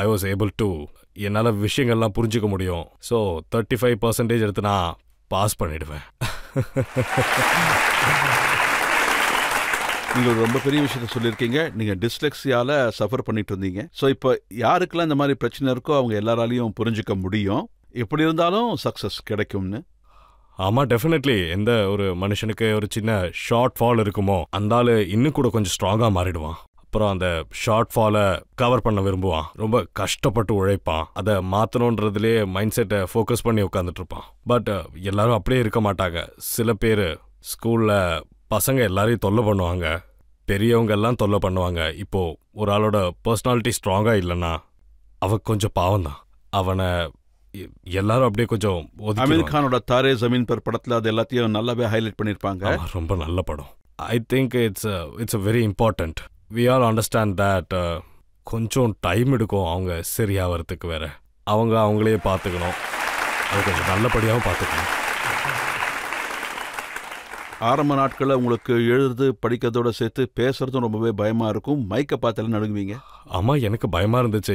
S3: ஐ வாஸ் ஏபிள் டு என்னால் விஷயங்கள்லாம் புரிஞ்சிக்க முடியும். ஸோ 35% எடுத்து நான் பாஸ் பண்ணிடுவேன்.
S2: நீங்கள் ரொம்ப பெரிய விஷயத்த சொல்லியிருக்கீங்க. நீங்கள் டிஸ்லெக்ஸியால் சஃபர் பண்ணிட்டு இருந்தீங்க. ஸோ இப்போ யாருக்கெல்லாம் இந்த மாதிரி பிரச்சனை இருக்கோ அவங்க எல்லாராலையும் புரிஞ்சிக்க முடியும். எப்படி இருந்தாலும் சக்ஸஸ் கிடைக்கும்னு.
S3: ஆமாம், டெஃபினெட்லி. எந்த ஒரு மனுஷனுக்கு ஒரு சின்ன ஷார்ட் ஃபால் இருக்குமோ அந்த ஆள் இன்னும் கூட கொஞ்சம் ஸ்ட்ராங்காக மாறிடுவான். அப்புறம் அந்த ஷார்ட் ஃபாலை கவர் பண்ண விரும்புவான். ரொம்ப கஷ்டப்பட்டு உழைப்பான். அதை மாற்றணுன்றதுலேயே மைண்ட் செட்டை ஃபோக்கஸ் பண்ணி உட்காந்துட்டு இருப்பான். பட் எல்லாரும் அப்படியே இருக்க மாட்டாங்க. சில பேர் ஸ்கூலில் பசங்க எல்லாரையும் தொல்லை பண்ணுவாங்க, பெரியவங்க எல்லாம் தொல்லை பண்ணுவாங்க. இப்போது ஒரு ஆளோட பர்சனாலிட்டி ஸ்ட்ராங்காக இல்லைன்னா அவன் கொஞ்சம் பாவம் தான். அவனை எல்லாரும் அப்படியே கொஞ்சம்
S2: அமீர் கானோட தாரே ஜமீன் பர் படத்தில் அது எல்லாத்தையும் நல்லாவே ஹைலைட் பண்ணியிருப்பாங்க.
S3: ரொம்ப நல்ல படம். I think it's very important. We all understand that கொஞ்சம் டைம் எடுக்கும் அவங்க சரியாகிறதுக்கு. வேற அவங்க அவங்களே பார்த்துக்கணும், அது கொஞ்சம் நல்லபடியாகவும் பார்த்துக்கணும்.
S2: ஆரம்ப நாட்களில் உங்களுக்கு எழுதுறது படிக்கிறதோட சேர்த்து பேசுறதும் ரொம்பவே பயமா இருக்கும். மைக்கை பார்த்தாலும் நடுங்குவீங்க.
S3: ஆமாம், எனக்கு பயமாக இருந்துச்சு.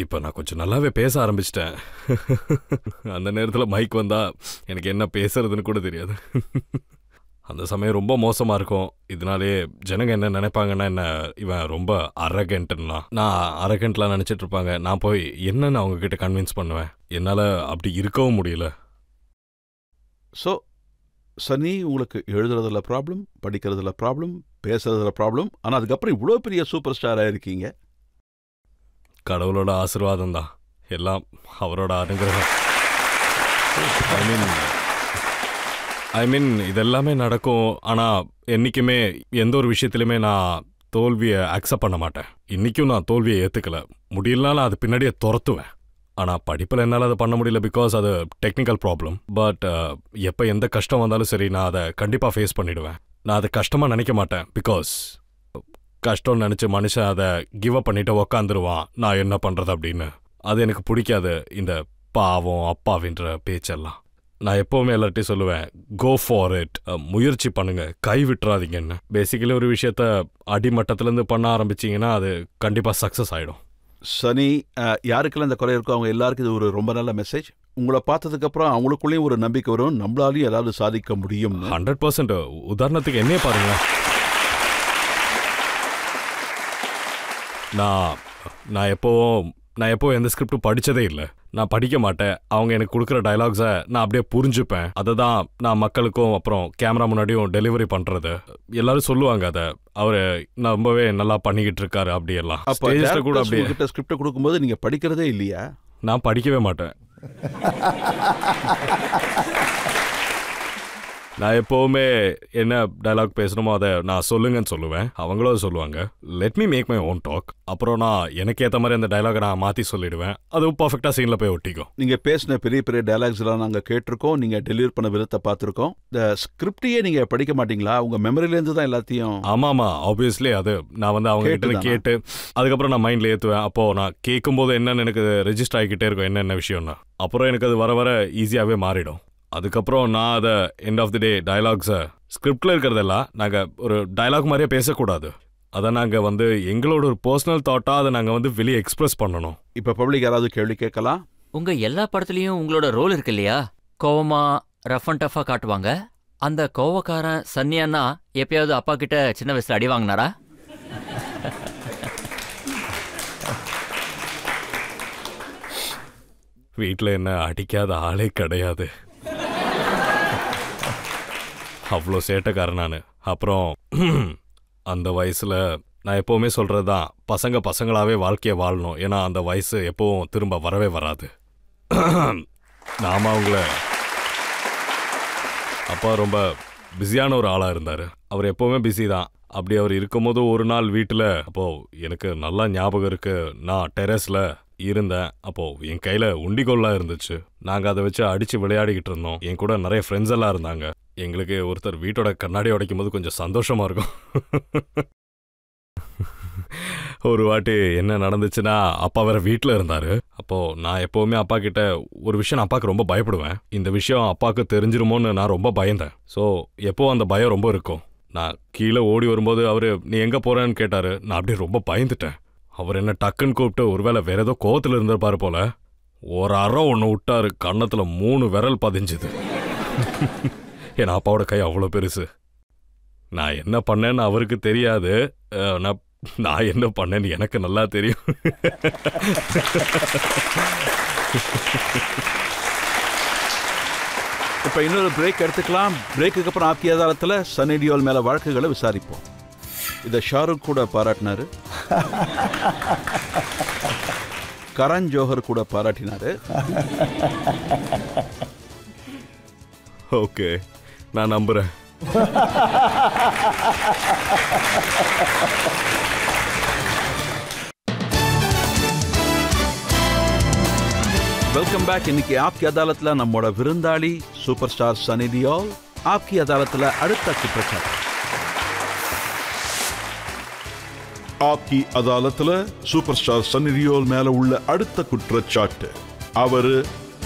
S3: இப்போ நான் கொஞ்சம் நல்லாவே பேச ஆரம்பிச்சிட்டேன். அந்த நேரத்தில் மைக் வந்தால் எனக்கு என்ன பேசுறதுன்னு கூட தெரியாது. அந்த சமயம் ரொம்ப மோசமாக இருக்கும். இதனாலே ஜனங்க என்ன நினைப்பாங்கன்னா, என்ன இவன் ரொம்ப அரகண்ட்னா, நான் அரகண்ட்லாம் நினச்சிட்டு இருப்பாங்க. நான் போய் என்னன்னு அவங்கக்கிட்ட கன்வின்ஸ் பண்ணுவேன். என்னால் அப்படி இருக்கவும் முடியல.
S2: ஸோ சனி, உங்களுக்கு எழுதுறதுல ப்ராப்ளம், படிக்கிறதுல ப்ராப்ளம், பேசுறதுல ப்ராப்ளம், ஆனால் அதுக்கப்புறம் இவ்வளோ பெரிய சூப்பர் ஸ்டாராக இருக்கீங்க.
S3: கடவுளோட ஆசீர்வாதம் தான் எல்லாம், அவரோட அனுகிரகம். ஐ மீன் இதெல்லாமே நடக்கும். ஆனால் என்றைக்குமே எந்த ஒரு விஷயத்துலையுமே நான் தோல்வியை அக்செப்ட் பண்ண மாட்டேன். இன்றைக்கும் நான் தோல்வியை ஏற்றுக்கல. முடியலனாலும் அது பின்னாடியே துரத்துவேன். ஆனால் படிப்பில் என்னால் அதை பண்ண முடியல, பிகாஸ் அது டெக்னிக்கல் ப்ராப்ளம். பட் எப்போ எந்த கஷ்டம் வந்தாலும் சரி, நான் அதை கண்டிப்பாக ஃபேஸ் பண்ணிவிடுவேன். நான் அதை கஷ்டமாக நினைக்க மாட்டேன், பிகாஸ் கஷ்டம்னு நினச்சி மனுஷன் அதை கிவ் அப் பண்ணிட்டு உக்காந்துருவான். நான் என்ன பண்ணுறது அப்படின்னு. அது எனக்கு பிடிக்காது, இந்த பாவம் அப்பாவின்ற பேச்செல்லாம். நான் எப்போவுமே எல்லார்ட்டையும் சொல்லுவேன், கோ ஃபார் இட், முயற்சி பண்ணுங்க, கை விட்டுறாதீங்கன்னு. பேசிக்கலி ஒரு விஷயத்த அடிமட்டத்திலேருந்து பண்ண ஆரம்பிச்சிங்கன்னா அது கண்டிப்பாக சக்ஸஸ் ஆகிடும்.
S2: சனி, யாருக்கெல்லாம் இந்த குறை இருக்கோ அவங்க எல்லாருக்கும் இது ஒரு ரொம்ப நல்ல மெசேஜ். உங்களை பார்த்ததுக்கப்புறம் அவங்களுக்குள்ளேயும் ஒரு நம்பிக்கை வரும், நம்மளாலையும் ஏதாவது சாதிக்க முடியும்.
S3: 100%. உதாரணத்துக்கு என்னையே பாருங்க, நான் எப்போ எந்த ஸ்கிரிப்டும் படித்ததே இல்லை. நான் படிக்க மாட்டேன். அவங்க எனக்கு கொடுக்குற டயலாக்ஸை நான் அப்படியே புரிஞ்சுப்பேன். அதை தான் நான் மக்களுக்கும் அப்புறம் கேமரா முன்னாடியும் டெலிவரி பண்ணுறது. எல்லாரும் சொல்லுவாங்க அதை, அவர் ரொம்பவே நல்லா பண்ணிக்கிட்டு இருக்காரு அப்படியெல்லாம். ஸ்டேஜில் கூட அப்படியே
S2: ஸ்கிரிப்டை கொடுக்கும்போது நீங்கள் படிக்கிறதே இல்லையா?
S3: நான் படிக்கவே மாட்டேன். நான் எப்போவுமே என்ன டயலாக் பேசணுமோ அதை நான் சொல்லுங்கன்னு சொல்லுவேன். அவங்களும் அதை சொல்லுவாங்க, let me make my own talk. அப்புறம் நான் எனக்கு ஏற்ற மாதிரி அந்த டயலாகை நான் மாற்றி சொல்லிடுவேன். அதுவும் பர்ஃபெக்டாக சீனில் போய் ஒட்டிக்கும். நீங்கள்
S2: பேசின பெரிய பெரிய டயலாக்ஸ்லாம் நாங்கள் கேட்டிருக்கோம், நீங்கள் டெலிவரி பண்ண விதத்தை பார்த்துருக்கோம். இந்த ஸ்கிரிப்டையே நீங்கள் படிக்க மாட்டீங்களா? உங்கள் மெமரியிலேருந்து தான் எல்லாத்தையும்?
S3: ஆமாம், ஆப்வியஸ்லி. அது நான் வந்து அவங்க கிட்ட கேட்டு அதுக்கப்புறம் நான் மைண்டில் ஏற்றுவேன். அப்போது நான் கேட்கும்போது என்னென்னு எனக்கு ரெஜிஸ்டர் ஆகிக்கிட்டே இருக்கும், என்னென்ன விஷயம்னா. அப்புறம் எனக்கு அது வர வர ஈஸியாகவே மாறிடும். அதுக்கப்புறம் நான் அதை எண்ட் ஆஃப் தி டே டயலாக்ஸை ஸ்கிரிப்டில் இருக்கிறதெல்லாம் நாங்கள் ஒரு டயலாக் மாதிரியே பேசக்கூடாது. அதை நாங்கள் வந்து எங்களோட ஒரு பர்சனல் தாட்டாக அதை நாங்கள் வந்து வெளியே எக்ஸ்பிரஸ் பண்ணணும்.
S2: இப்போ பப்ளிக் யாராவது கேள்வி கேட்கலாம்.
S6: உங்கள் எல்லா படத்துலையும் உங்களோட ரோல் இருக்கு இல்லையா? கோவமா ரஃப் அண்ட் டஃபாக காட்டுவாங்க. அந்த கோவக்காரன் சன்னியானா எப்பயாவது அப்பா கிட்ட சின்ன வயசில் அடி வாங்கினாரா?
S3: வீட்டில் என்ன அடிக்காத ஆளே கிடையாது. அவ்வளோ சேட்டைக்காரன் நான். அப்புறம் அந்த வயசில் நான் எப்போவுமே சொல்கிறது தான், பசங்களாகவே வாழ்க்கையை வாழணும். ஏன்னா அந்த வயசு எப்போவும் திரும்ப வரவே வராது. நாம அவங்கள அப்பா ரொம்ப பிஸியான ஒரு ஆளாக இருந்தார். அவர் எப்போவுமே பிஸி தான். அப்படி அவர் இருக்கும்போது ஒரு நாள் வீட்டில், அப்போது எனக்கு நல்லா ஞாபகம் இருக்குது, நான் டெரஸில் இருந்தேன். அப்போது என் கையில் உண்டிகோல்லாம் இருந்துச்சு. நாங்கள் அதை வச்சு அடித்து விளையாடிக்கிட்டு இருந்தோம். என் கூட நிறைய ஃப்ரெண்ட்ஸ் எல்லாம் இருந்தாங்க. எங்களுக்கு ஒருத்தர் வீட்டோட கண்ணாடி உடைக்கும் போது கொஞ்சம் சந்தோஷமாக இருக்கும். ஒரு வாட்டி என்ன நடந்துச்சுன்னா, அப்பா வேற வீட்டில் இருந்தார். அப்போது நான் எப்போவுமே அப்பா கிட்ட ஒரு விஷயம், நான் அப்பாவுக்கு ரொம்ப பயப்படுவேன். இந்த விஷயம் அப்பாவுக்கு தெரிஞ்சிருமோன்னு நான் ரொம்ப பயந்தேன். ஸோ எப்போ அந்த பயம் ரொம்ப இருக்கும். நான் கீழே ஓடி வரும்போது அவர் நீ எங்கே போகிறேன்னு கேட்டார். நான் அப்படியே ரொம்ப பயந்துட்டேன். அவர் என்ன டக்குன்னு கூப்பிட்டு, ஒருவேளை வேற ஏதோ கோவத்தில் இருந்திருப்பாரு போல, ஒரு அறை ஒன்று விட்டாரு. கன்னத்தில் 3 விரல் பதிஞ்சுது. என் அப்பாவோட கை அவ்வளோ பெருசு. நான் என்ன பண்ணேன்னு அவருக்கு தெரியாது, நான் என்ன பண்ணேன்னு எனக்கு நல்லா தெரியும்.
S2: இப்போ இன்னொரு பிரேக் எடுத்துக்கலாம். பிரேக்குக்கு அப்புறம் ஆப்கி அதாலத்தில் சன்னி டியோல் மேலே வழக்குகளை விசாரிப்போம். இதை ஷாருக் கூட பாராட்டினாரு, கரண் ஜோஹர் கூட பாராட்டினாரு.
S3: ஓகே, நான் நம்புறேன்.
S2: Welcome back. இன்னைக்கு ஆப்கி அதாலத்தில் நம்மோட விருந்தாளி சூப்பர் ஸ்டார் சன்னி டியோல். ஆப்கி அதாலத்தில் அடுத்த குற்றச்சாட்டு.
S1: ஆப்கி அதாலத்துல சூப்பர் ஸ்டார் சன்னி டியோல் மேல உள்ள அடுத்த குற்றச்சாட்டு, அவரு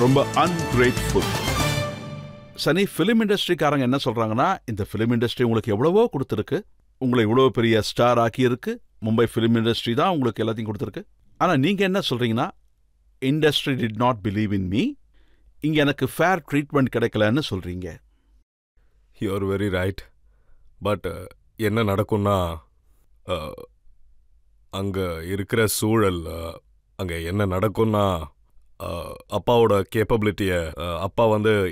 S1: ரொம்ப அன்கிரேட்ஃபுல். சனி, பிலிம் இண்டஸ்ட்ரிக்காரங்க என்ன சொல்றாங்கன்னா, இந்த பிலிம் இண்டஸ்ட்ரி உங்களுக்கு எவ்வளவோ கொடுத்துருக்கு, உங்களை இவ்வளவு பெரிய ஸ்டார் ஆக்கி இருக்கு, மும்பை பிலிம் இண்டஸ்ட்ரி தான் உங்களுக்கு எல்லாத்தையும் கொடுத்துருக்கு. ஆனா நீங்க என்ன சொல்றீங்கன்னா, industry did not believe in me, இங்க எனக்கு ஃபேர் ட்ரீட்மெண்ட் கிடைக்கலன்னு சொல்றீங்க.
S3: You are very right. பட் என்ன நடக்கும்னா, அங்கே இருக்கிற சூழல், அங்கே என்ன நடக்கும்னா, அப்பாவோட கேப்பபிலிட்டியை அப்பா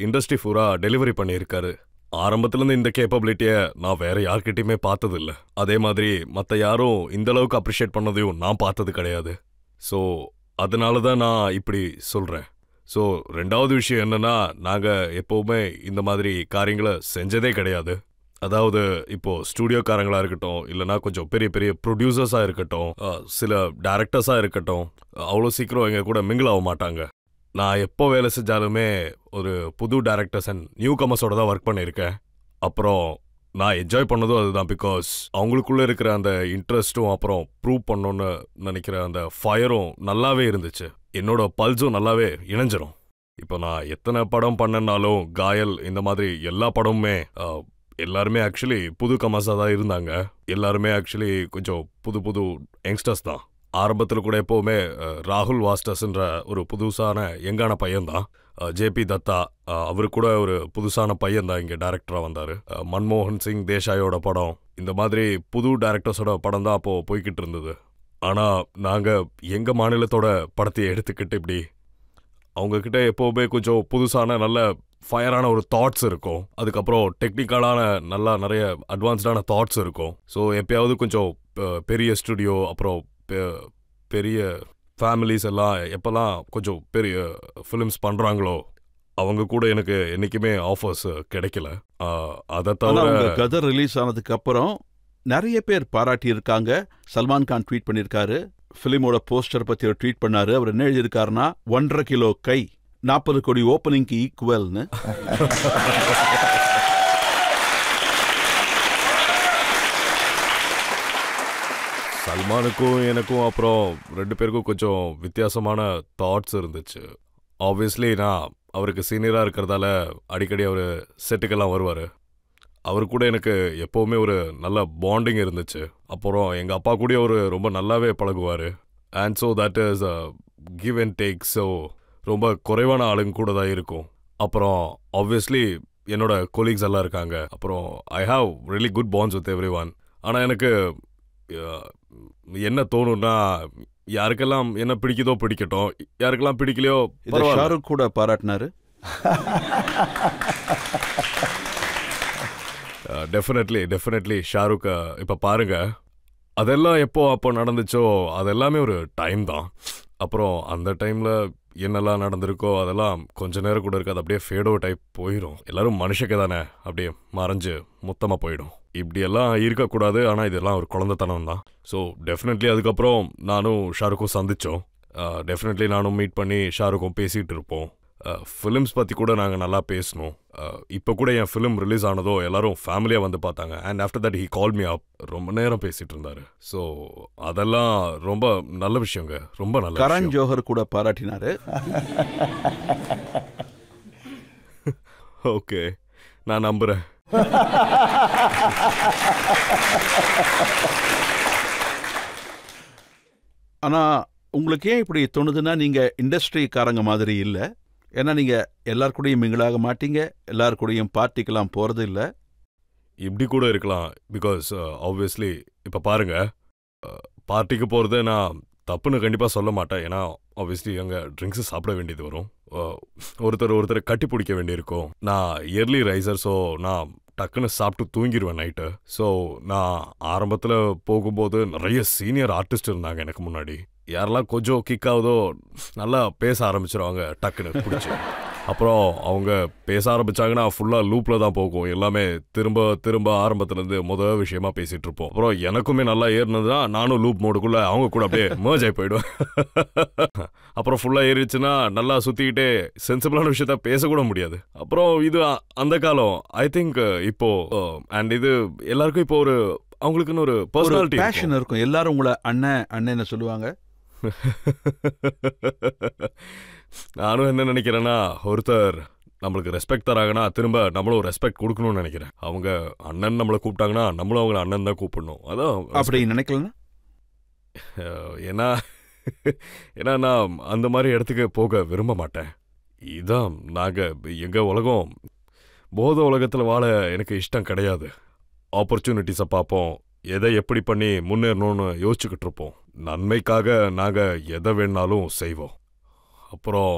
S3: இண்டஸ்ட்ரி பூரா டெலிவரி பண்ணியிருக்காரு. ஆரம்பத்துலேருந்து இந்த கேப்பபிலிட்டியை நான் வேற யார்கிட்டையுமே பார்த்ததில்ல. அதே மாதிரி மற்ற யாரும் இந்த அளவுக்கு அப்ரிஷியேட் பண்ணதையும் நான் பார்த்தது கிடையாது. ஸோ அதனால தான் நான் இப்படி சொல்கிறேன். ஸோ ரெண்டாவது விஷயம் என்னன்னா, நாங்கள் எப்போவுமே இந்த மாதிரி காரியங்களை செஞ்சதே கிடையாது. அதாவது இப்போ ஸ்டூடியோக்காரங்களா இருக்கட்டும், இல்லைனா கொஞ்சம் பெரிய பெரிய ப்ரொடியூசர்ஸாக இருக்கட்டும், சில டைரக்டர்ஸாக இருக்கட்டும், அவ்வளோ சீக்கிரம் எங்கள் கூட மிங்கிள் ஆக மாட்டாங்க. நான் எப்போ வேலை செஞ்சாலுமே ஒரு புது டைரக்டர்ஸ் அண்ட் நியூ கமர்ஸோட தான் ஒர்க் பண்ணியிருக்கேன். அப்புறம் நான் என்ஜாய் பண்ணதும் அதுதான். பிகாஸ் அவங்களுக்குள்ளே இருக்கிற அந்த இன்ட்ரெஸ்ட்டும் அப்புறம் ப்ரூவ் பண்ணணுன்னு நினைக்கிற அந்த ஃபயரும் நல்லாவே இருந்துச்சு. என்னோட பல்ஸும் நல்லாவே இணைஞ்சிரும். இப்போ நான் எத்தனை படம் பண்ணனாலும், காயல் இந்த மாதிரி எல்லா படமுமே எல்லாருமே ஆக்சுவலி புது கமர்ஸாக தான் இருந்தாங்க. எல்லாருமே ஆக்சுவலி கொஞ்சம் புது புது யங்ஸ்டர்ஸ் தான். ஆரம்பத்தில் கூட எப்போவுமே ராகுல் வாஸ்டர்ஸ்ன்ற ஒரு புதுசான யங்கான பையன்தான். ஜேபி தத்தா அவரு கூட ஒரு புதுசான பையன்தான் இங்கே டைரக்டராக வந்தார். மன்மோகன் சிங் தேசாயோட படம், இந்த மாதிரி புது டைரக்டர்ஸோட படம் தான் அப்போது போய்கிட்டு இருந்தது. ஆனால் நாங்கள் எங்கள் மாநிலத்தோட படத்தையை எடுத்துக்கிட்டு இப்படி அவங்கக்கிட்ட எப்போவுமே கொஞ்சம் புதுசான நல்ல ஃபயரான ஒரு தாட்ஸ் இருக்கும். அதுக்கப்புறம் டெக்னிக்கலான நல்லா நிறைய அட்வான்ஸ்டான தாட்ஸ் இருக்கும். ஸோ எப்பயாவது கொஞ்சம் பெரிய ஸ்டுடியோ அப்புறம் பெரிய ஃபேமிலிஸ் எல்லாம் எப்போல்லாம் கொஞ்சம் பெரிய ஃபிலிம்ஸ் பண்ணுறாங்களோ அவங்க கூட எனக்கு என்றைக்குமே ஆஃபர்ஸ் கிடைக்கல. அதை தவிர
S2: கதர் ரிலீஸ் ஆனதுக்கு அப்புறம் நிறைய பேர் பாராட்டி இருக்காங்க. சல்மான் கான் ட்வீட் பண்ணியிருக்காரு, ஃபிலிமோட போஸ்டர் பற்றி ஒரு ட்வீட் பண்ணாரு. அவர் என்ன எழுதியிருக்காருன்னா, 1.5 கிலோ கை 40 கோடி ஓப்பனிங்க்கு ஈக்குவல்னு.
S3: சல்மானுக்கும் எனக்கும் அப்புறம் 2 பேருக்கும் கொஞ்சம் வித்தியாசமான தாட்ஸ் இருந்துச்சு. ஆப்வியஸ்லி நான் அவருக்கு சீனியராக இருக்கிறதால அடிக்கடி அவர் செட்டுக்கெல்லாம் வருவார். அவர் கூட எனக்கு எப்போவுமே ஒரு நல்ல பாண்டிங் இருந்துச்சு. அப்புறம் எங்கள் அப்பா கூட அவர் ரொம்ப நல்லாவே பழகுவார். And so that is give and take. So ரொம்ப குறைவான ஆளுங்க கூட தான் இருக்கும். அப்புறம் ஆப்வியஸ்லி என்னோட கொலீக்ஸ் எல்லாம் இருக்காங்க. அப்புறம் I have really good bonds with everyone. ஆனால் எனக்கு என்ன தோணுன்னா, யாருக்கெல்லாம் என்ன பிடிக்குதோ பிடிக்கட்டும், யாருக்கெல்லாம் பிடிக்கலையோ
S2: ஷாருக் கூட பாராட்டினாரு.
S3: டெஃபினெட்லி ஷாருக். இப்போ பாருங்க, அதெல்லாம் அப்போ நடந்துச்சோ அதெல்லாமே ஒரு டைம் தான். அப்புறம் அந்த டைமில் என்னெல்லாம் நடந்திருக்கோ அதெல்லாம் கொஞ்ச நேரம் கூட இருக்காது, அப்படியே ஃபேடோ டைப் போயிடும். எல்லாரும் மனுஷக்க தானே, அப்படியே மறைஞ்சு மொத்தமாக போயிடும். இப்படியெல்லாம் இருக்கக்கூடாது. ஆனால் இதெல்லாம் ஒரு குழந்தைத்தனம் தான். ஸோ டெஃபினெட்லி அதுக்கப்புறம் நானும் ஷாருக்கும் சந்தித்தோம். டெஃபினெட்லி நானும் மீட் பண்ணி ஷாருக்கும் பேசிகிட்டு இருப்போம். ஃபிலிம்ஸ் பற்றி கூட நாங்கள் நல்லா பேசணும். இப்போ கூட என் ஃபிலிம் ரிலீஸ் ஆனதோ எல்லாரும் ஃபேமிலியாக வந்து பார்த்தாங்க. And after that he call me அப். ரொம்ப நேரம் பேசிகிட்டு இருந்தார். ஸோ அதெல்லாம் ரொம்ப நல்ல விஷயங்க, ரொம்ப நல்ல.
S2: கரண் ஜோஹர் கூட பாராட்டினாரு.
S3: ஓகே, நான் நம்புகிறேன்.
S2: ஆனால் உங்களுக்கு ஏன் இப்படி தோணுதுன்னா, நீங்கள் இண்டஸ்ட்ரிக்காரங்க மாதிரி இல்லை. ஏன்னா நீங்கள் எல்லாருக்கூடையும் மிங்கிளாக மாட்டீங்க, எல்லாருக்கூடையும் பார்ட்டிக்கெல்லாம் போகிறது இல்லை.
S3: இப்படி கூட இருக்கலாம். பிகாஸ் ஆப்வியஸ்லி இப்போ பாருங்கள், பார்ட்டிக்கு போகிறது நான் தப்புன்னு கண்டிப்பாக சொல்ல மாட்டேன். ஏன்னா ஆப்வியஸ்லி அங்கே ட்ரிங்க்ஸு சாப்பிட வேண்டியது வரும், ஒருத்தர் கட்டி பிடிக்க வேண்டியிருக்கும். நான் இயர்லி ரைசர், ஸோ நான் டக்குன்னு சாப்பிட்டு தூங்கிடுவேன் நைட்டு. ஸோ நான் ஆரம்பத்தில் போகும்போது நிறைய சீனியர் ஆர்டிஸ்ட் இருந்தாங்க எனக்கு முன்னாடி. யாரெல்லாம் கொஞ்சம் கிக் ஆகுதோ நல்லா பேச ஆரம்பிச்சிருவாங்க டக்குன்னு பிடிச்சி. அப்புறம் அவங்க பேச ஆரம்பிச்சாங்கன்னா ஃபுல்லாக லூப்பில் தான் போகும். எல்லாமே திரும்ப ஆரம்பத்துலேருந்து முதல் விஷயமா பேசிகிட்டு இருப்போம். அப்புறம் எனக்குமே நல்லா ஏறினதுன்னா நானும் லூப் மோடுக்குள்ளே அவங்க கூட அப்படியே மர்ஜ் ஆகி போயிடுவேன். அப்புறம் ஃபுல்லாக ஏறிச்சுன்னா நல்லா சுற்றிக்கிட்டே சென்சிபிளான விஷயத்த பேசக்கூட முடியாது. அப்புறம் இது அந்த காலம். ஐ திங்க் இப்போ அண்ட் இது எல்லாருக்கும் இப்போ ஒரு அவங்களுக்குன்னு ஒரு
S1: ஒரு
S3: பர்சனாலிட்டி
S1: பேஷன் இருக்கும். எல்லாரும் உங்களை அண்ணன் அண்ணன்னு சொல்லுவாங்க.
S3: நானும் என்ன நினைக்கிறேன்னா, ஒருத்தர் நம்மளுக்கு ரெஸ்பெக்ட் தராங்கன்னா திரும்ப நம்மளும் ரெஸ்பெக்ட் கொடுக்கணும்னு நினைக்கிறேன். அவங்க அண்ணன் நம்மளை கூப்பிட்டாங்கன்னா நம்மளும் அவங்கள அண்ணன் தான் கூப்பிடணும். அதான்
S1: அப்படி நினைக்கலன்னா
S3: ஏன்னா ஏன்னா நான் அந்த மாதிரி இடத்துக்கு போக விரும்ப மாட்டேன். இதான் எங்கள் உலகம். போத உலகத்தில் வாழ எனக்கு இஷ்டம் கிடையாது. ஆப்பர்ச்சுனிட்டிஸை பார்ப்போம், எதை எப்படி பண்ணி முன்னேறணும்னு யோசிச்சுக்கிட்டு இருப்போம். நன்மைக்காக நாங்கள் எதை வேணாலும் செய்வோம். அப்புறம்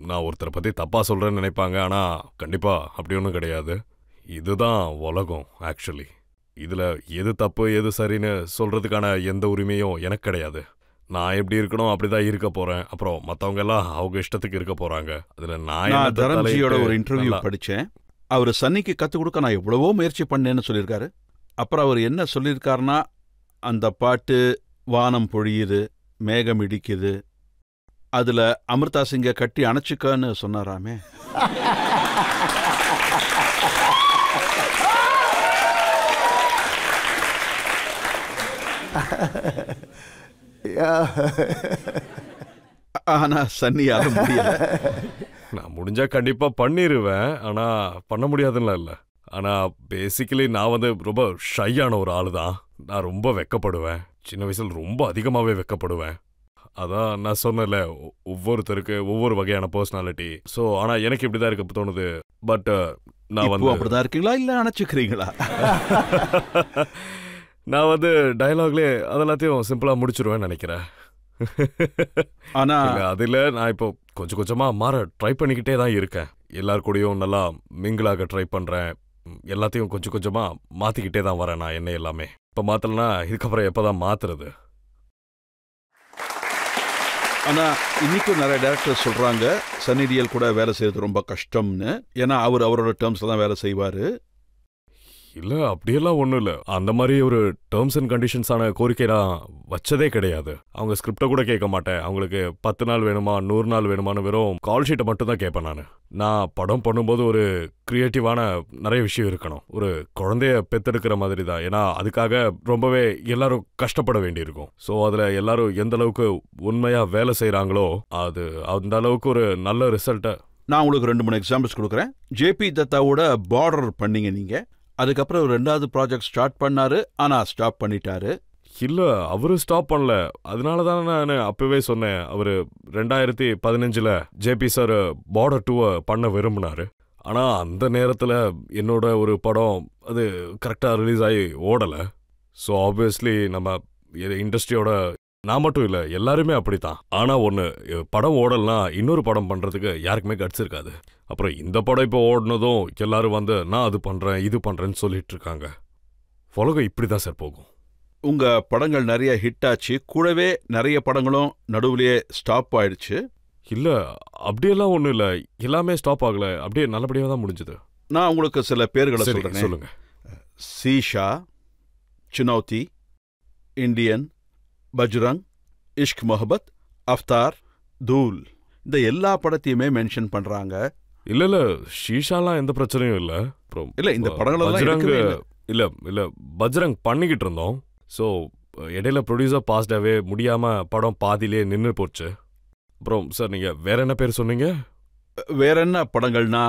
S3: நான் ஒருத்தரை பற்றி தப்பாக சொல்கிறேன்னு நினைப்பாங்க, ஆனால் கண்டிப்பாக அப்படி ஒன்றும் கிடையாது. இதுதான் உலகம். ஆக்சுவலி இதில் எது தப்பு எது சரின்னு சொல்கிறதுக்கான எந்த உரிமையும் எனக்கு கிடையாது. நான் எப்படி இருக்கணும் அப்படிதான் இருக்க போறேன். அப்புறம் மற்றவங்க எல்லாம் அவங்க இஷ்டத்துக்கு இருக்க போறாங்க. அதுல
S1: நான் தரம்ஜியோட ஒரு இன்டர்வியூ படித்தேன். அவர் சன்னிக்கு கற்றுக் கொடுக்க நான் எவ்வளவோ முயற்சி பண்ணேன்னு சொல்லியிருக்காரு. அப்புறம் அவர் என்ன சொல்லியிருக்காருன்னா, அந்த பாட்டு வானம் பொழியுது, மேகம் இடிக்குது, அதுல அமிர்தா சிங்கை கட்டி அணைச்சிக்கன்னு சொன்னாராமே. ஆனா சன்னியால முடியல.
S3: நான் முடிஞ்சா கண்டிப்பா பண்ணிருவேன், ஆனா பண்ண முடியாதுன்னு இல்ல. ஆனா பேசிக்கலி நான் ரொம்ப ஷையான ஒரு ஆளு தான். நான் ரொம்ப வெக்கப்படுவேன். சின்ன வயசுல ரொம்ப அதிகமாவே வெக்கப்படுவேன். அதான் நான் சொன்னல, ஒவ்வொருத்தருக்கு ஒவ்வொரு வகையான பர்சனாலிட்டி. ஸோ ஆனா எனக்கு இப்படிதான் இருக்க தோணுது. பட் நான்
S1: அப்படிதான் இருக்கீங்களா இல்ல அணைச்சுக்கிறீங்களா?
S3: நான் டயலாக்லேயே அதெல்லாத்தையும் சிம்பிளா முடிச்சிருவேன்னு நினைக்கிறேன்.
S1: ஆனா
S3: அதுல நான் இப்போ கொஞ்சம் கொஞ்சமா மாற ட்ரை பண்ணிக்கிட்டே தான் இருக்கேன். எல்லார் கூடயும் நல்லா மிங்கிளாக ட்ரை பண்றேன். எல்லாத்தையும் கொஞ்சம் கொஞ்சமா மாத்திக்கிட்டே தான் வரேன். நான் என்ன எல்லாமே இப்ப மாத்தலன்னா இதுக்கப்புறம் எப்பதான் மாத்துறது?
S1: ஆனா இன்னைக்கும் நிறைய டைரக்டர் சொல்றாங்க சன்னி டியோல் கூட வேலை செய்யறது ரொம்ப கஷ்டம்னு. ஏன்னா அவரோட டேர்ம்ஸ்ல தான் வேலை செய்வாரு.
S3: இல்ல அப்படியெல்லாம் ஒன்றும் இல்லை. அந்த மாதிரி ஒரு டேர்ம்ஸ் அண்ட் கண்டிஷன்ஸான கோரிக்கை நான் வச்சதே கிடையாது. அவங்க ஸ்கிரிப்டை கூட கேட்க மாட்டேன். அவங்களுக்கு 10 நாள் வேணுமா 100 நாள் வேணுமான்னு வெறும் கால் ஷீட்டை மட்டும் தான் கேட்பேன். நான் படம் பண்ணும்போது ஒரு கிரியேட்டிவான நிறைய விஷயம் இருக்கணும். ஒரு குழந்தைய பெத்தெடுக்கிற மாதிரி தான். ஏன்னா அதுக்காக ரொம்பவே எல்லாரும் கஷ்டப்பட வேண்டியிருக்கும். ஸோ அதில் எல்லாரும் எந்த அளவுக்கு உண்மையாக வேலை செய்கிறாங்களோ அது அந்த அளவுக்கு ஒரு நல்ல ரிசல்ட்டை.
S1: நான் உங்களுக்கு 2-3 எக்ஸாம்பிள்ஸ் கொடுக்குறேன். ஜேபி தத்தாவோட பார்டர் பண்ணீங்க நீங்க. அதுக்கப்புறம் 2வது ப்ராஜெக்ட் ஸ்டார்ட் பண்ணாரு, ஆனா ஸ்டாப் பண்ணிட்டாரு.
S3: இல்ல அவரு ஸ்டாப் பண்ணல. அதனால தான் நான் அப்பவே சொன்னேன். அவரு 2015 ஜேபி சார் பார்டர் 2 பண்ண விரும்பினாரு. ஆனா அந்த நேரத்துல என்னோட ஒரு படம் அது கரெக்டா ரிலீஸ் ஆகி ஓடல. ஸோ ஆப்வியஸ்லி நம்ம இண்டஸ்ட்ரியோட, நான் மட்டும் இல்ல எல்லாருமே அப்படித்தான். ஆனா ஒண்ணு, படம் ஓடலனா இன்னொரு படம் பண்றதுக்கு யாருக்குமே கட்ஸ் இருக்காது. அப்புறம் இந்த படம் இப்போ ஓடினதும் எல்லாரும் நான் அது பண்றேன் இது பண்றேன்னு சொல்லிட்டு இருக்காங்க. உலகம் இப்படிதான் சார் போகும்.
S1: உங்க படங்கள் நிறைய ஹிட் ஆச்சு, கூடவே நிறைய படங்களும் நடுவுலயே ஸ்டாப் ஆயிடுச்சு.
S3: இல்ல அப்படியெல்லாம் ஒண்ணும் இல்ல, எல்லாமே ஸ்டாப் ஆகல. அப்படியே நல்லபடியா தான் முடிஞ்சது.
S1: நான் உங்களுக்கு சில பேர்களை சொல்றேன்.
S3: சொல்லுங்க.
S1: சீஷா, சுனௌத்தி, இந்தியன், பஜ்ரங், இஷ்க் முஹப்பத், அஃப்தார், தூல், இந்த எல்லா படத்தையுமே மென்ஷன் பண்றாங்க.
S3: இல்ல ஷீஷாலாம் எந்த பிரச்சனையும் இல்ல.
S1: இல்ல இந்த படங்கள்
S3: இல்ல பஜ்ரங் பண்ணிக்கிட்டு இருந்தோம். ஸோ இடையில ப்ரொடியூசர் பாஸ்டாவே முடியாம படம் பாதியிலே நின்று போச்சு. அப்புறம் சார் நீங்க வேற என்ன பேர் சொன்னீங்க?
S1: வேற என்ன படங்கள்னா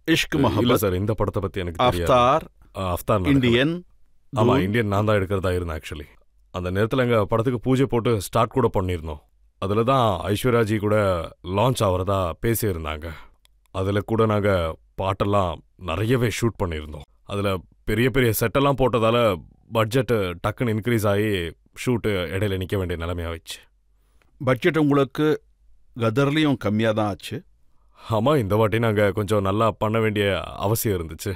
S1: இஷ்க் முஹப்பத்
S3: சார், இந்த படத்தை பத்தி எனக்கு
S1: அஃப்தார், இந்தியன்.
S3: ஆமா இந்தியன் நான் தான் எடுக்கிறதா இருந்தேன். ஆக்சுவலி அந்த நேரத்தில் எங்க படத்துக்கு பூஜை போட்டு ஸ்டார்ட் கூட பண்ணியிருந்தோம். அதுல தான் ஐஸ்வர்யாஜி கூட லான்ச் ஆகிறதா பேசியிருந்தாங்க. அதில் கூட நாங்கள் பாட்டெல்லாம் நிறையவே ஷூட் பண்ணியிருந்தோம். அதில் பெரிய பெரிய செட்டெல்லாம் போட்டதால பட்ஜெட்டு டக்குன்னு இன்க்ரீஸ் ஆகி ஷூட்டு இடையில நிற்க வேண்டிய நிலைமையாகிடுச்சு.
S1: பட்ஜெட் உங்களுக்கு கதர்லையும் கம்மியாக தான் ஆச்சு.
S3: ஆமாம், இந்த வாட்டி நாங்கள் கொஞ்சம் நல்லா பண்ண வேண்டிய அவசியம் இருந்துச்சு.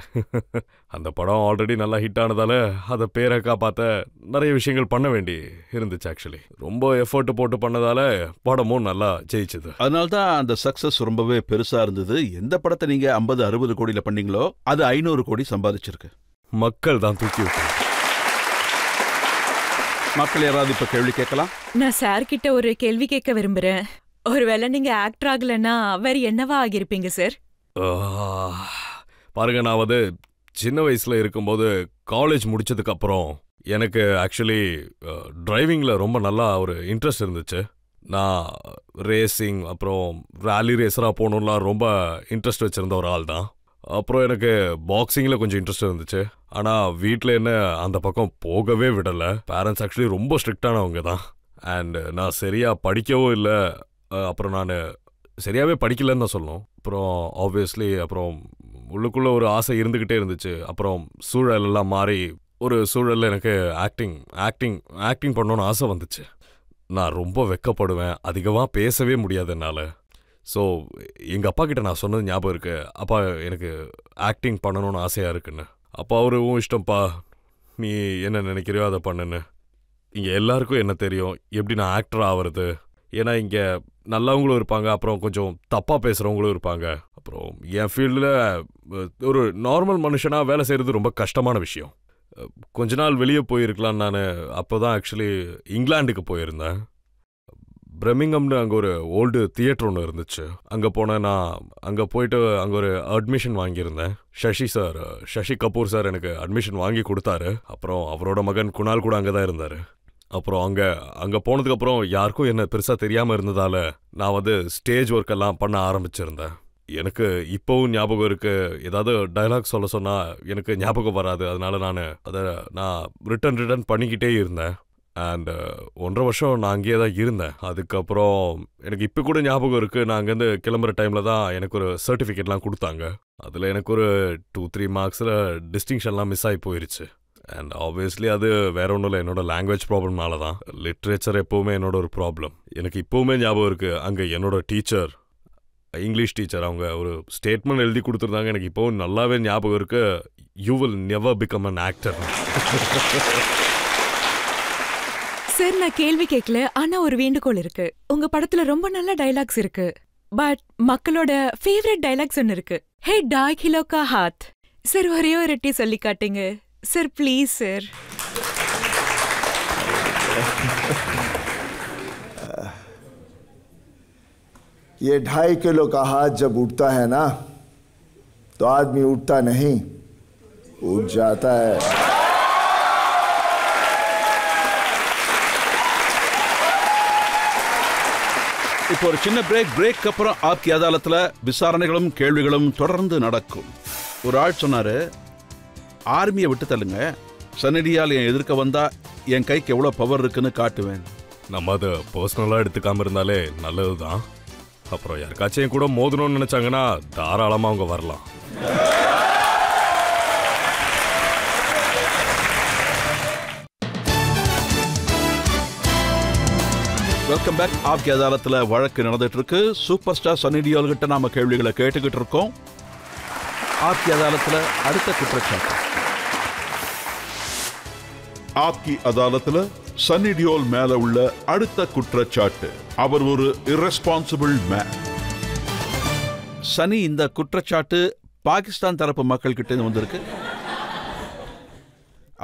S3: அந்த படம் ஆல்ரெடி நல்லா ஹிட் ஆனதால் அதை பேரை காப்பாற்ற நிறைய விஷயங்கள் பண்ண வேண்டி இருந்துச்சு. ஆக்சுவலி ரொம்ப எஃபர்ட் போட்டு பண்ணதால படமும் நல்லா ஜெயிச்சுது.
S1: அதனால தான் அந்த சக்ஸஸ் ரொம்பவே பெருசாக இருந்தது. எந்த படத்தை நீங்கள் 50-60 கோடியில் பண்ணீங்களோ அது 500 கோடி சம்பாதிச்சிருக்கு.
S3: மக்கள் தான் தூக்கி விட்டாங்க.
S1: மக்கள் யாராவது இப்போ கேள்வி கேட்கலாம்?
S4: நான் சார் கிட்ட ஒரு கேள்வி கேட்க விரும்புறேன். ஒருவேளை நீங்க ஆக்டர் ஆகலன்னா வேற என்னவா ஆகிருப்பீங்க சார்?
S3: பாருங்க, நான் சின்ன வயசுல இருக்கும்போது காலேஜ் முடிச்சதுக்கு அப்புறம் எனக்கு ஆக்சுவலி டிரைவிங்கில் ரொம்ப நல்லா ஒரு இன்ட்ரெஸ்ட் இருந்துச்சு. நான் ரேசிங் அப்புறம் ரேலி ரேஸராக போகணும்லாம் ரொம்ப இன்ட்ரெஸ்ட் வச்சுருந்த ஒரு ஆள் தான். அப்புறம் எனக்கு பாக்ஸிங்கில் கொஞ்சம் இன்ட்ரெஸ்ட் இருந்துச்சு. ஆனால் வீட்டில் என்ன அந்த பக்கம் போகவே விடலை. பேரண்ட்ஸ் ஆக்சுவலி ரொம்ப ஸ்ட்ரிக்டானவங்க தான். அண்ட் நான் சரியாக படிக்கவும் இல்லை. அப்புறம் நான் சரியாகவே படிக்கலன்னு தான் சொல்லணும். அப்புறம் ஆப்வியஸ்லி அப்புறம் உள்ளுக்குள்ளே ஒரு ஆசை இருந்துக்கிட்டே இருந்துச்சு. அப்புறம் சூழலெல்லாம் மாறி ஒரு சூழலில் எனக்கு ஆக்டிங் பண்ணணுன்னு ஆசை வந்துச்சு. நான் ரொம்ப வெக்கப்படுவேன், அதிகமாக பேசவே முடியாது என்னால். ஸோ எங்கள் அப்பா கிட்ட நான் சொன்னது ஞாபகம் இருக்கு, அப்பா எனக்கு ஆக்டிங் பண்ணணும்னு ஆசையாக இருக்குன்னு. அப்பா அவரும் இஷ்டம்ப்பா, நீ என்ன நினைக்கிறியோ அதை பண்ணுன்னு. இங்கே எல்லாருக்கும் என்ன தெரியும் எப்படி நான் ஆக்டர் ஆகிறது. ஏன்னா இங்கே நல்லவங்களும் இருப்பாங்க, அப்புறம் கொஞ்சம் தப்பாக பேசுகிறவங்களும் இருப்பாங்க. அப்புறம் என் ஃபீல்டில் ஒரு நார்மல் மனுஷனாக வேலை செய்கிறது ரொம்ப கஷ்டமான விஷயம். கொஞ்ச நாள் வெளியே போயிருக்கலாம். நான் அப்போ தான் ஆக்சுவலி இங்கிலாந்துக்கு போயிருந்தேன். பிரமிங்கம்னு அங்கே ஒரு ஓல்டு தியேட்டர் ஒன்று இருந்துச்சு. அங்கே போனேன். நான் அங்கே போயிட்டு அங்கே ஒரு அட்மிஷன் வாங்கியிருந்தேன். சசி கபூர் சார் எனக்கு அட்மிஷன் வாங்கி கொடுத்தாரு. அப்புறம் அவரோட மகன் குணால் கூட அங்கே தான் இருந்தார். அப்புறம் அங்கே போனதுக்கப்புறம் யாருக்கும் என்ன பெருசாக தெரியாமல் இருந்ததால் நான் ஸ்டேஜ் ஒர்க்கெல்லாம் பண்ண ஆரம்பிச்சிருந்தேன். எனக்கு இப்போவும் ஞாபகம் இருக்குது. ஏதாவது டைலாக் சொல்ல சொன்னால் எனக்கு ஞாபகம் வராது. அதனால நான் ரிட்டன் பண்ணிக்கிட்டே இருந்தேன். அண்ட் 1.5 வருஷம் நான் அங்கேயே தான் இருந்தேன். அதுக்கப்புறம் எனக்கு இப்போ கூட ஞாபகம் இருக்குது, நான் அங்கேருந்து கிளம்புற டைமில் தான் எனக்கு ஒரு சர்டிஃபிகேட்லாம் கொடுத்தாங்க. அதில் எனக்கு ஒரு 2-3 மார்க்ஸில் டிஸ்டிங்ஷன்லாம் மிஸ் ஆகி போயிடுச்சு. அண்ட் ஆப்வியஸ்லி அது வேற ஒன்றும் இல்லை, என்னோட லாங்குவேஜ் ப்ராப்ளம்னால தான். லிட்ரேச்சர் எப்போவுமே என்னோட ஒரு ப்ராப்ளம். எனக்கு இப்போவுமே ஞாபகம் இருக்குது, அங்கே என்னோட டீச்சர், இங்கிலீஷ் டீச்சர், அவங்க ஒரு ஸ்டேட்மெண்ட் எழுதி கொடுத்துருந்தாங்க. எனக்கு இப்போவும் நல்லாவே ஞாபகம் இருக்குது, you will never become an actor.
S4: Sir, நான் கேள்வி கேட்கல, ஆனா ஒரு வேண்டுகோள் இருக்கு. உங்க படத்துல ரொம்ப நல்ல டைலாக்ஸ் இருக்கு, பட் மக்களோட ஃபேவரட் டைலாக்ஸ் ஒன்னு இருக்கு. ஹே டாய் கிலோ கா ஹாத். சார் ஒரே ஒரு ரெட்டி சொல்லி காட்டுங்க சார், ப்ளீஸ் சார்.
S5: ये 2.5 किलो का हाथ जब उठता है ना, तो आदमी उठता नहीं, उठ जाता है.
S1: இப்போ ஒரு சின்ன பிரேக் அப்புறம் ஆப்கி அதாலத்தில் விசாரணைகளும் கேள்விகளும் தொடர்ந்து நடக்கும். ஒரு ஆள் சொன்னாரு, ஆர்மியை விட்டு தள்ளுங்க, சன்னடியால் என் எதிர்க்க வந்தா என் கைக்கு எவ்வளோ பவர் இருக்குன்னு காட்டுவேன்.
S3: நம்ம அதை பர்சனலாக எடுத்துக்காம இருந்தாலே நல்லது தான். அப்புறம் யாருக்காச்சும் கூட மோதணும்னு நினைச்சாங்கன்னா தாராளமாக அவங்க வரலாம்.
S1: Welcome back. ஆப்கி அதாலத்தில் வழக்கு நடந்துட்டு இருக்கு. சூப்பர் ஸ்டார் சன்னி டியோல் கிட்ட நாம கேள்விகளை கேட்டுக்கிட்டு இருக்கோம். ஆப்கி அதாலத்தில் அடுத்த குற்றச்சாட்டு. ஆப்கி அதாலத்தில் சன்னி டியோல் மேல உள்ள அடுத்த குற்றச்சாட்டு, அவர் ஒரு irresponsible man. சனி, இந்த குற்றச்சாட்டு பாகிஸ்தான் தரப்பு மக்கள் கிட்ட வந்திருக்கு.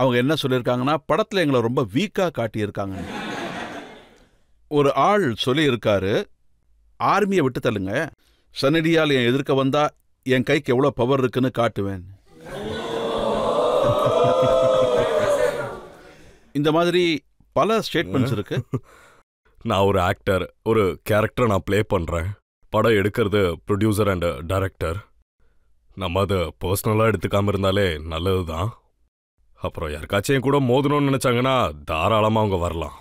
S1: அவங்க என்ன சொல்லியிருக்காங்கன்னா, படத்துல எங்களை ரொம்ப வீக்கா காட்டியிருக்காங்க. ஒரு ஆள் சொல்லி இருக்காரு, ஆர்மியை விட்டு தள்ளுங்க, சன்னடியால் என் எதிர்க்க வந்தா என் கைக்கு எவ்வளவு பவர் இருக்குன்னு காட்டுவேன். இந்த மாதிரி பல ஸ்டேட்மெண்ட்ஸ் இருக்கு.
S3: நான் ஒரு ஆக்டர், ஒரு கேரக்டரை நான் ப்ளே பண்ணுறேன். படம் எடுக்கிறது ப்ரொடியூசர் அண்ட் டைரக்டர். நம்ம அதை பர்சனலாக எடுத்துக்காம இருந்தாலே நல்லது தான். அப்புறம் யாருக்காச்சும் கூட மோதணும்னு நினச்சாங்கன்னா தாராளமாக அவங்க வரலாம்.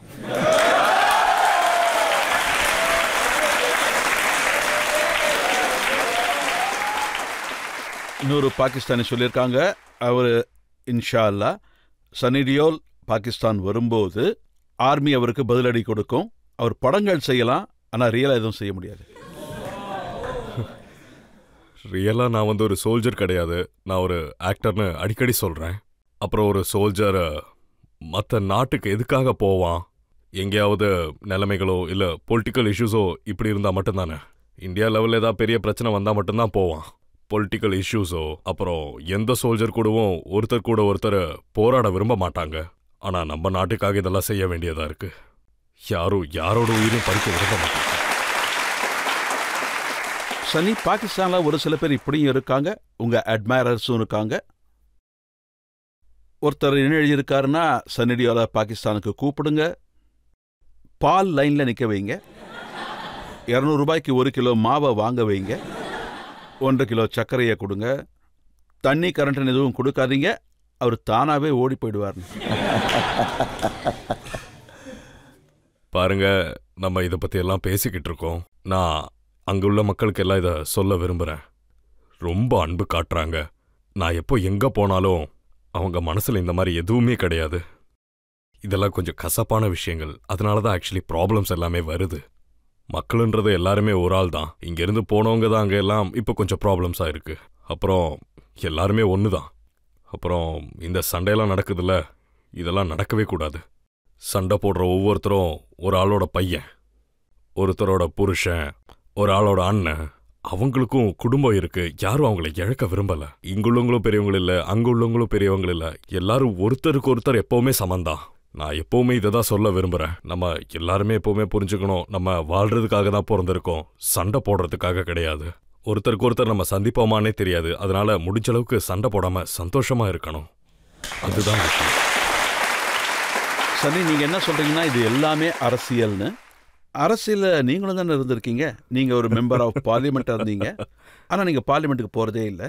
S1: இன்னொரு பாகிஸ்தானி சொல்லியிருக்காங்க, அவர் இன்ஷா அல்லா சன்னி டியோல் பாகிஸ்தான் வரும்போது ஆர்மி அவருக்கு பதிலடி கொடுக்கும். அவர் படங்கள் செய்யலாம், ஆனால் ரியலாக எதுவும் செய்ய முடியாது.
S3: ரியலாக நான் ஒரு சோல்ஜர் கிடையாது, நான் ஒரு ஆக்டர்னு அடிக்கடி சொல்கிறேன். அப்புறம் ஒரு சோல்ஜர் மற்ற நாட்டுக்கு எதுக்காக போவான்? எங்கேயாவது நிலைமைகளோ இல்லை பொலிட்டிக்கல் இஷ்யூஸோ இப்படி இருந்தால் மட்டும்தானே. இந்தியா லெவலில் ஏதாவது பெரிய பிரச்சனை வந்தால் மட்டும்தான் போவான். பொலிட்டிக்கல் இஷ்யூஸோ அப்புறம் எந்த சோல்ஜர் கூடவும் ஒருத்தர் போராட விரும்ப மாட்டாங்க. ஆனால் நம்ம நாட்டுக்காக இதெல்லாம் செய்ய வேண்டியதாக இருக்கு. யாரும் யாரோட உயிரையும் பறிக்க விரும்ப மாட்டாங்க.
S1: சனி, பாகிஸ்தானில் ஒரு சில பேர் இப்படியும் இருக்காங்க, உங்க அட்மைரர்ஸும் இருக்காங்க.
S2: ஒருத்தர் என்ன எழுதியிருக்காருன்னா, சன்னி டியோலை பாகிஸ்தானுக்கு கூப்பிடுங்க, பால் லைன்ல நிக்க வைங்க, 200 ரூபாய்க்கு 1 கிலோ மாவை வாங்க வைங்க, 1.5 கிலோ சர்க்கரையை கொடுங்க, தண்ணி கரண்ட் எதுவும் கொடுக்காதீங்க, அவர் தானாவே ஓடி போயிடுவார்.
S3: பாருங்க, நம்ம இதை பத்தி எல்லாம் பேசிக்கிட்டு இருக்கோம். நான் அங்குள்ள மக்களுக்கு எல்லாம் இதை சொல்ல விரும்புறேன். ரொம்ப அன்பு காட்டுறாங்க. நான் எப்போ எங்க போனாலும் அவங்க மனசுல இந்த மாதிரி எதுவுமே கிடையாது. இதெல்லாம் கொஞ்சம் கசப்பான விஷயங்கள். அதனாலதான் ஆக்சுவலி ப்ராப்ளம்ஸ் எல்லாமே வருது. மக்களுன்றது எல்லாருமே ஒரு ஆள் தான். இங்கிருந்து போனவங்க தான் அங்க எல்லாம் இப்போ கொஞ்சம் ப்ராப்ளம்ஸா இருக்கு. அப்புறம் எல்லாருமே ஒன்று தான். அப்புறம் இந்த சண்டையெல்லாம் நடக்குதுல்ல, இதெல்லாம் நடக்கவே கூடாது. சண்டை போடுற ஒவ்வொருத்தரும் ஒரு ஆளோட பையன், ஒருத்தரோட புருஷன், ஒரு ஆளோட அண்ணன். அவங்களுக்கும் குடும்பம் இருக்கு. யாரும் அவங்களை இழக்க விரும்பல. இங்குள்ளவங்களும் பெரியவங்களும் இல்ல, அங்குள்ளவங்களும் பெரியவங்களும் இல்ல. எல்லாரும் ஒருத்தருக்கு ஒருத்தர் எப்பவுமே சமந்தான். நான் எப்பவுமே இதை தான் சொல்ல விரும்புறேன். நம்ம எல்லாருமே எப்பவுமே புரிஞ்சுக்கணும், நம்ம வாழ்றதுக்காக தான் பிறந்திருக்கோம், சண்டை போடுறதுக்காக கிடையாது. ஒருத்தருக்கு ஒருத்தர் நம்ம சந்திப்போமானே தெரியாது. அதனால முடிஞ்ச அளவுக்கு சண்டை போடாம சந்தோஷமா இருக்கணும். அதுதான் விஷயம்.
S2: சன்னி, நீங்க என்ன சொல்றீங்கன்னா இது எல்லாமே அரசியல்னு? அரசியல்ல நீங்களும் தானே இருந்திருக்கீங்க. நீங்க ஒரு மெம்பர் ஆஃப் பார்லிமெண்ட் இருந்தீங்க. ஆனா நீங்க பார்லிமெண்ட்டுக்கு போறதே இல்லை.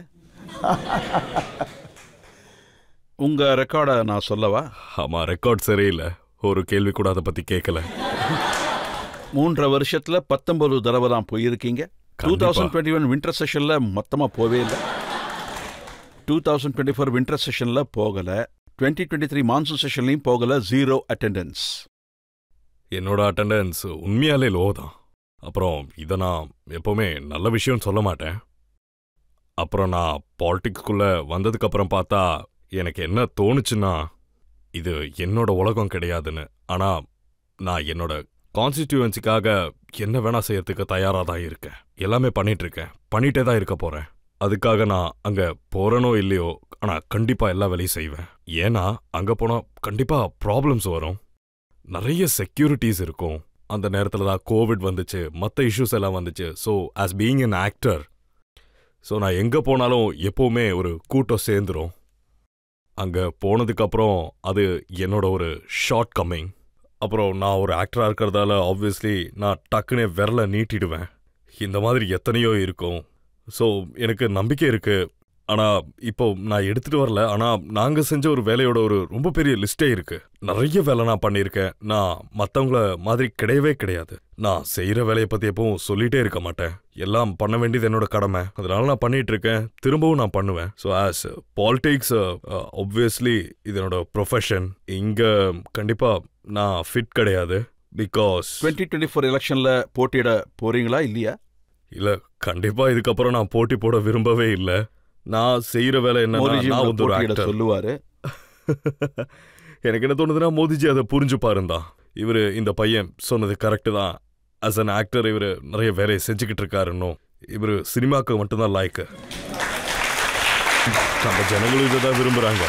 S2: உங்க ரெக்கார்டை நான் சொல்லவா?
S3: ஆமா, ரெக்கார்ட் சரியில்லை. ஒரு கேள்வி கூட அதை பத்தி கேட்கல.
S2: 3 வருஷத்துல 19 தடவை தான் போயிருக்கீங்க. 2021 வின்டர் செஷன்ல மொத்தமா போவே இல்லை. 2024 வின்டர் செஷன்ல போகல. 2023 மான்சூன் செஷன்லையும் போகல. 0 அட்டெண்டன்ஸ்.
S3: என்னோட அட்டெண்டன்ஸ் உண்மையாலே லோ தான். அப்புறம் இதை நான் எப்பவுமே நல்ல விஷயம்னு சொல்ல மாட்டேன். அப்புறம் நான் பாலிடிக்ஸ்குள்ள வந்ததுக்கு அப்புறம் பார்த்தா எனக்கு என்ன தோணுச்சுன்னா, இது என்னோட உலகம் கிடையாதுன்னு. ஆனா நான் என்னோட கான்ஸ்டிடியூவன்சிக்காக என்ன வேணா செய்யறதுக்கு தயாரா தான் இருக்கேன். எல்லாமே பண்ணிட்டு இருக்கேன், பண்ணிட்டே தான் இருக்க போறேன். அதுக்காக நான் அங்க போறேனோ இல்லையோ, ஆனா கண்டிப்பா எல்லா வேலையும் செய்வேன். ஏன்னா அங்க போனா கண்டிப்பா ப்ராப்ளம்ஸ் வரும், நிறைய செக்யூரிட்டிஸ் இருக்கும். அந்த நேரத்துல தான் கோவிட் வந்துச்சு, மற்ற இஷ்யூஸ் எல்லாம் வந்துச்சு. So as being an actor, so நான் எங்க போனாலும் எப்பவுமே ஒரு கூட்டம் சேர்ந்துரும். அங்க போனதுக்கு அப்புறம் அது என்னோட ஒரு ஷார்ட் கம்மிங். அப்புறம் நான் ஒரு ஆக்டரா இருக்கிறதால ஆப்வியஸ்லி நான் டக்குனே விரல நீட்டிடுவேன். இந்த மாதிரி எத்தனையோ இருக்கும். ஸோ எனக்கு நம்பிக்கை இருக்கு. ஆனா இப்போ நான் எடுத்துட்டு வரல. ஆனா நாங்க செஞ்ச ஒரு வேலையோட ஒரு ரொம்ப பெரிய லிஸ்டே இருக்கு. நிறைய வேலை நான் பண்ணியிருக்கேன். நான் மற்றவங்கள மாதிரி கிடையவே கிடையாது. நான் செய்யற வேலையை பத்தி எப்பவும் சொல்லிட்டே இருக்க மாட்டேன். எல்லாம் பண்ண வேண்டியது என்னோட கடமை. அதனால நான் பண்ணிட்டு இருக்கேன், திரும்பவும் நான் பண்ணுவேன். ஸோ ஆஸ் பாலிடிக்ஸ் ஆப்வியஸ்லி இது என்னோட ப்ரொஃபஷன். இங்க கண்டிப்பா நான் ஃபிட் கிடையாது. பிகாஸ்
S2: 2024 எலெக்ஷன்ல போட்டியிட போறீங்களா இல்லையா?
S3: இல்ல, கண்டிப்பா இதுக்கப்புறம் நான் போட்டி போட விரும்பவே இல்லை. நான் செய்யற வேலை என்ன
S2: சொல்லுவாரு.
S3: எனக்கு என்ன தோணுதுன்னா, மோதிஜி அதை புரிஞ்சு பாருந்தான். இவரு இந்த பையன் சொன்னது கரெக்டு தான். அஸ் அன் ஆக்டர் இவரு நிறைய வேலையை செஞ்சுக்கிட்டு இருக்காருன்னு. இவரு சினிமாக்கு மட்டும்தான் லாய்க்கு. நம்ம ஜனங்களும் இதை தான் விரும்புறாங்க,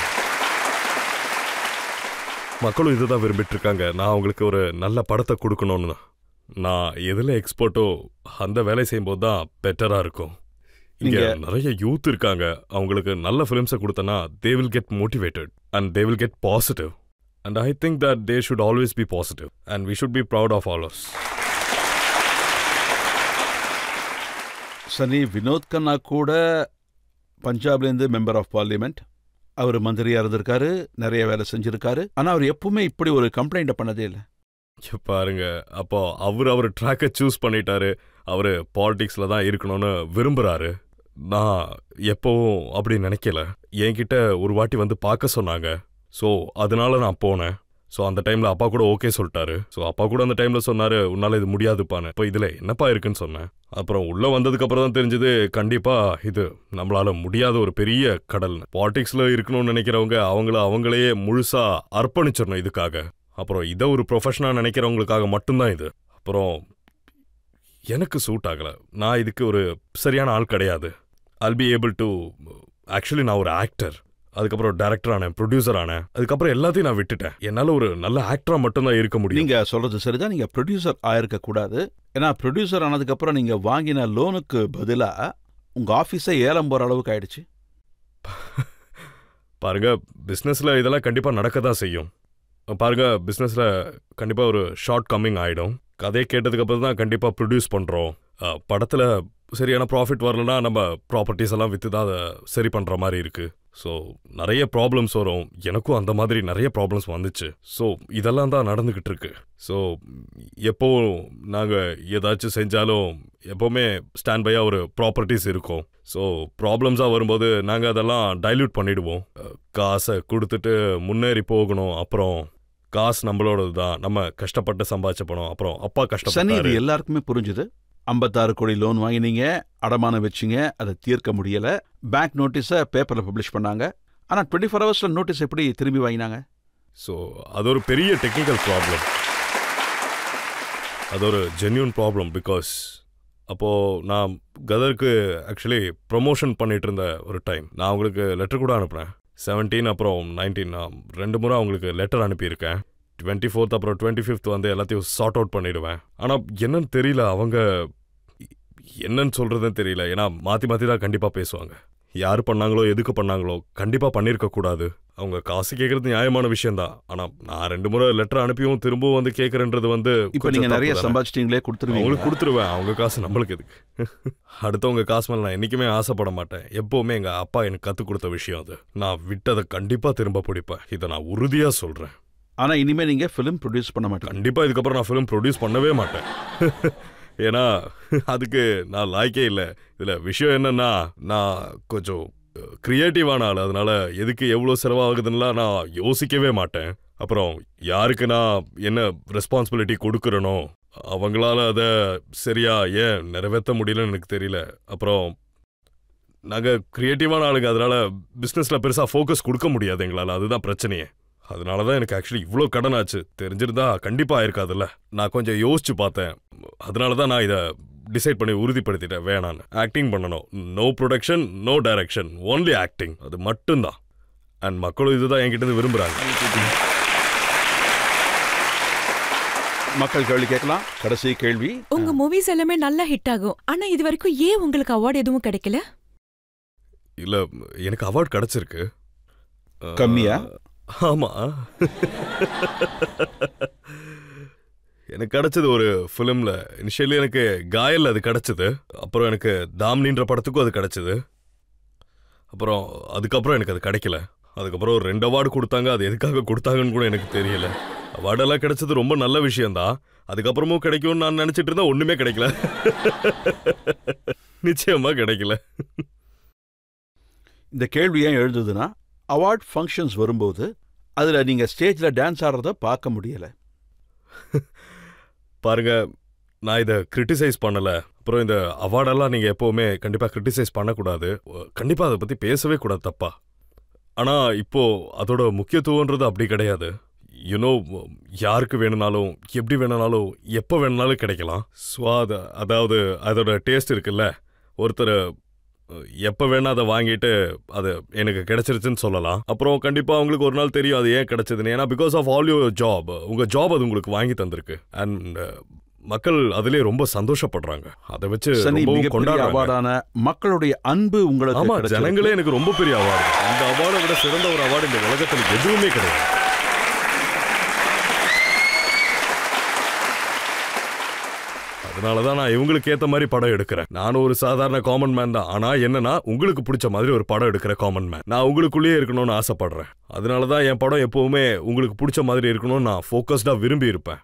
S3: மக்களும் இதை தான் விரும்பிட்டு இருக்காங்க. நான் அவங்களுக்கு ஒரு நல்ல படத்தை கொடுக்கணும்னு நான் எதுல எக்ஸ்பர்ட்டோ அந்த வேலை செய்யும்போது தான் பெட்டரா இருக்கும். இங்க நிறைய யூத் இருக்காங்க. அவங்களுக்கு நல்ல ஃபிலிம்ஸை கொடுத்தனா they will get motivated and they will get positive, and I think that they should always be positive and we should be proud of all us.
S2: சனி, வினோத் கண்ணா கூட பஞ்சாப்லேருந்து மெம்பர் ஆஃப் பார்லிமெண்ட். அவர் மந்திரியா இருந்திருக்காரு, நிறைய வேலை செஞ்சிருக்காரு. ஆனா அவர் எப்பவுமே இப்படி ஒரு கம்ப்ளைண்ட் பண்ணதே இல்லை.
S3: பாருங்க, அப்போ அவர் ட்ராக்கை சூஸ் பண்ணிட்டாரு. அவரு பாலிடிக்ஸ்ல தான் இருக்கணும்னு விரும்புறாரு. நான் எப்பவும் அப்படி நினைக்கல. என்கிட்ட ஒரு வாட்டி வந்து பார்க்க சொன்னாங்க. ஸோ அதனால நான் போனேன். ஸோ அந்த டைம்ல அப்பா கூட ஓகே சொல்லிட்டாரு. ஸோ அப்பா கூட அந்த டைம்ல சொன்னாரு, உன்னால இது முடியாதுப்பான்னு. இப்போ இதுல என்னப்பா இருக்குன்னு சொன்னேன். அப்புறம் உள்ள வந்ததுக்கு அப்புறம் தான் தெரிஞ்சது, கண்டிப்பா இது நம்மளால முடியாத ஒரு பெரிய கடல். பாலிடிக்ஸ்ல இருக்கணும்னு நினைக்கிறவங்க அவங்களையே முழுசா அர்ப்பணிச்சிடணும் இதுக்காக. அப்புறம் இதை ஒரு ப்ரொஃபஷனா நினைக்கிறவங்களுக்காக மட்டும்தான் இது. அப்புறம் எனக்கு சூட் ஆகலை. நான் இதுக்கு ஒரு சரியான ஆள் கிடையாது. I'll be able to actually நான் ஒரு ஆக்டர், அதுக்கப்புறம் டைரக்டர் ஆனேன், ப்ரொடியூசர் ஆனேன். அதுக்கப்புறம் எல்லாத்தையும் நான் விட்டுட்டேன். என்னால் ஒரு நல்ல ஆக்டரா மட்டும்தான் இருக்க முடியும்.
S2: நீங்க சொல்றது சரிதான். நீங்க ப்ரொடியூசர் ஆயிருக்க கூடாது. ஏன்னா ப்ரொடியூசர் ஆனதுக்கப்புறம் நீங்க வாங்கின லோனுக்கு பதிலாக உங்க ஆஃபீஸை ஏலம் போற அளவுக்கு ஆயிடுச்சு.
S3: பாருங்க, பிஸ்னஸில் இதெல்லாம் கண்டிப்பாக நடக்க தான் செய்யும். பாருங்க, பிஸ்னஸில் கண்டிப்பாக ஒரு ஷார்ட் கம்மிங் ஆகிடும். கதையை கேட்டதுக்கப்புறம் தான் கண்டிப்பாக ப்ரொடியூஸ் பண்ணுறோம். படத்தில் சரியான ப்ராஃபிட் வரலன்னா நம்ம ப்ராப்பர்ட்டிஸ் எல்லாம் விற்று தான் அதை சரி பண்ணுற மாதிரி இருக்குது. ஸோ நிறைய ப்ராப்ளம்ஸ் வரும். எனக்கும் அந்த மாதிரி நிறைய ப்ராப்ளம்ஸ் வந்துச்சு. ஸோ இதெல்லாம் தான் நடந்துக்கிட்டு இருக்கு. ஸோ எப்போ நாங்கள் ஏதாச்சும் செஞ்சாலும் எப்போவுமே ஸ்டாண்ட் பையாக ஒரு ப்ராப்பர்ட்டிஸ் இருக்கும். ஸோ ப்ராப்ளம்ஸாக வரும்போது நாங்கள் அதெல்லாம் டைல்யூட் பண்ணிடுவோம். காசை கொடுத்துட்டு முன்னேறி போகணும். அப்புறம் காசு நம்மளோடது தான், நம்ம கஷ்டப்பட்டு சம்பாதிச்ச பணம். அப்புறம் அப்பா கஷ்டப்பட்டாரு.
S1: எல்லாருக்குமே புரிஞ்சுது. 56 கோடி லோன் வாங்கினீங்க, அடமானம் வச்சிங்க, அதை தீர்க்க முடியல. பேங்க் நோட்டீஸை பேப்பரில் பப்ளிஷ் பண்ணாங்க. ஆனால் 24 ஹவர்ஸ்ல நோட்டீஸ் எப்படி திரும்பி வாங்கினாங்க?
S3: ஸோ அது ஒரு பெரிய டெக்னிக்கல் ப்ராப்ளம். அது ஒரு ஜென்யூன் ப்ராப்ளம். பிகாஸ் அப்போது நான் கதருக்கு ஆக்சுவலி ப்ரொமோஷன் பண்ணிட்டு இருந்த ஒரு டைம் நான் அவங்களுக்கு லெட்டர் கூட அனுப்புனேன். 17 அப்புறம் 19 நான் 2 முறை அவங்களுக்கு லெட்டர் அனுப்பியிருக்கேன். 24th அப்புறம் 25th வந்து எல்லாத்தையும் சார்ட் அவுட் பண்ணிடுவேன். ஆனால் என்னன்னு தெரியல, அவங்க என்னன்னு சொல்கிறதுன்னு தெரியல. ஏன்னா மாற்றி மாற்றி தான் கண்டிப்பாக பேசுவாங்க. யார் பண்ணாங்களோ எதுக்கு பண்ணாங்களோ கண்டிப்பாக பண்ணியிருக்கக்கூடாது. அவங்க காசு கேட்குறது நியாயமான விஷயந்தான். ஆனால் நான் 2 முறை லெட்டர் அனுப்பியும் திரும்பவும் வந்து கேட்குறேன்றது வந்து
S1: இப்போ நீங்கள் நிறைய சம்பாதிச்சிட்டீங்களே, கொடுத்துருவீங்க.
S3: அவங்களுக்கு கொடுத்துருவேன். அவங்க காசு நம்மளுக்கு எதுக்கு? அடுத்தவங்க காசு மேலே நான் என்றைக்குமே ஆசைப்பட மாட்டேன். எப்போவுமே எங்கள் அப்பா எனக்கு கற்றுக் கொடுத்த விஷயம் அது. நான் விட்டதை கண்டிப்பாக திரும்ப பிடிப்பேன். இதை நான் உறுதியாக சொல்கிறேன்.
S1: ஆனால் இனிமேல் நீங்கள் ஃபிலிம் ப்ரொடியூஸ் பண்ண மாட்டேன்.
S3: கண்டிப்பாக இதுக்கப்புறம் நான் ஃபிலிம் ப்ரொடியூஸ் பண்ணவே மாட்டேன். ஏன்னா அதுக்கு நான் லாய்க்கே இல்லை. இதில் விஷயம் என்னன்னா, நான் கொஞ்சம் கிரியேட்டிவான ஆள். அதனால எதுக்கு எவ்வளோ செலவாகுதுன்னெலாம் நான் யோசிக்கவே மாட்டேன். அப்புறம் யாருக்கு நான் என்ன ரெஸ்பான்சிபிலிட்டி கொடுக்குறனோ அவங்களால அதை சரியா ஏன் நிறைவேற்ற முடியலன்னு எனக்கு தெரியல. அப்புறம் நாங்கள் கிரியேட்டிவான ஆளுங்க, அதனால பிஸ்னஸில் பெருசாக ஃபோக்கஸ் கொடுக்க முடியாது எங்களால். அதுதான் பிரச்சனையே. அதனால தான் எனக்கு ஆக்சுவலி இவ்வளோ கடன் ஆச்சு. தெரிஞ்சிருந்தா கண்டிப்பாக ஆயிருக்காதுல்ல. நான் கொஞ்சம் யோசிச்சு பார்த்தேன். அதனால தான் நான் இதை டிசைட் பண்ணி உறுதிப்படுத்திட்டேன், வேணான்னு. ஆக்டிங் பண்ணணும். No production, no direction, only acting. அது மட்டும்தான். அண்ட் மக்களும் இதுதான் என்கிட்ட விரும்புகிறாங்க.
S1: மக்கள் கேள்வி கேட்கலாம். கடைசி கேள்வி.
S4: உங்க மூவிஸ் எல்லாமே நல்லா ஹிட் ஆகும். ஆனா இது வரைக்கும் ஏன் உங்களுக்கு அவார்டு எதுவும் கிடைக்கல?
S3: இல்ல, எனக்கு அவார்டு கிடைச்சிருக்கு.
S1: கம்மியா?
S3: ஆமா, எனக்கு கிடைச்சது ஒரு ஃபிலிம்ல. இனிஷியலி எனக்கு காயல் அது கிடைச்சது. அப்புறம் எனக்கு தாம்னின்ற படத்துக்கும் அது கிடைச்சது. அப்புறம் அதுக்கப்புறம் எனக்கு அது கிடைக்கல. அதுக்கப்புறம் ஒரு 2 அவார்டு கொடுத்தாங்க. அது எதுக்காக கொடுத்தாங்கன்னு கூட எனக்கு தெரியல. அவார்டெல்லாம் கிடைச்சது ரொம்ப நல்ல விஷயம்தான். அதுக்கப்புறமும் கிடைக்கும்னு நான் நினைச்சிட்டு இருந்தா ஒண்ணுமே கிடைக்கல. நிச்சயமா கிடைக்கல.
S1: இந்த கேள்வி ஏன் எழுதுதுன்னா, அவார்ட் ஃபங்க்ஷன்ஸ் வரும்போது அதில் நீங்கள் ஸ்டேஜில் டான்ஸ் ஆடுறத பார்க்க முடியலை.
S3: பாருங்க, நான் இதை கிரிட்டிசைஸ் பண்ணலை. அப்புறம் இந்த அவார்டெல்லாம் நீங்கள் எப்போவுமே கண்டிப்பாக கிரிட்டிசைஸ் பண்ணக்கூடாது. கண்டிப்பாக அதை பற்றி பேசவே கூடாது, தப்பா. ஆனால் இப்போது அதோட முக்கியத்துவன்றது அப்படி கிடையாது. யூனோ, யாருக்கு வேணும்னாலும் எப்படி வேணும்னாலும் எப்போ வேணும்னாலும் கிடைக்கலாம். ஸோ அதாவது அதோட டேஸ்ட் இருக்குல்ல. ஒருத்தர் எப்போ வேணா அதை வாங்கிட்டு அது எனக்கு கிடைச்சிருச்சுன்னு சொல்லலாம். அப்புறம் கண்டிப்பாக அவங்களுக்கு ஒரு நாள் தெரியும் அது ஏன் கிடைச்சதுன்னு. ஏன்னா because of all your job, உங்கள் ஜாப் அது உங்களுக்கு வாங்கி தந்திருக்கு. அண்ட் மக்கள் அதிலே ரொம்ப சந்தோஷப்படுறாங்க. அதை வச்சு
S1: கொண்டாடுறாங்க. மக்களுடைய அன்பு உங்களுக்கு.
S3: ஆமா, ஜனங்களே எனக்கு ரொம்ப பெரிய அவார்டு. இந்த அவார்டை விட சிறந்த ஒரு அவார்டு இந்த உலகத்தில் எதுவுமே கிடையாது. அதனாலதான் நான் இவங்களுக்கு ஏத்த மாதிரி படம் எடுக்கிறேன். நானும் ஒரு சாதாரண காமன் மேன் தான். ஆனா என்னன்னா, உங்களுக்கு பிடிச்ச மாதிரி ஒரு படம் எடுக்கிற காமன் மேன். நான் உங்களுக்குள்ளேயே இருக்கணும்னு ஆசைப்படுறேன். அதனாலதான் என் படம் எப்பவுமே உங்களுக்கு பிடிச்ச மாதிரி இருக்கணும்னு நான் ஃபோக்கஸ்டா விரும்பி இருப்பேன்.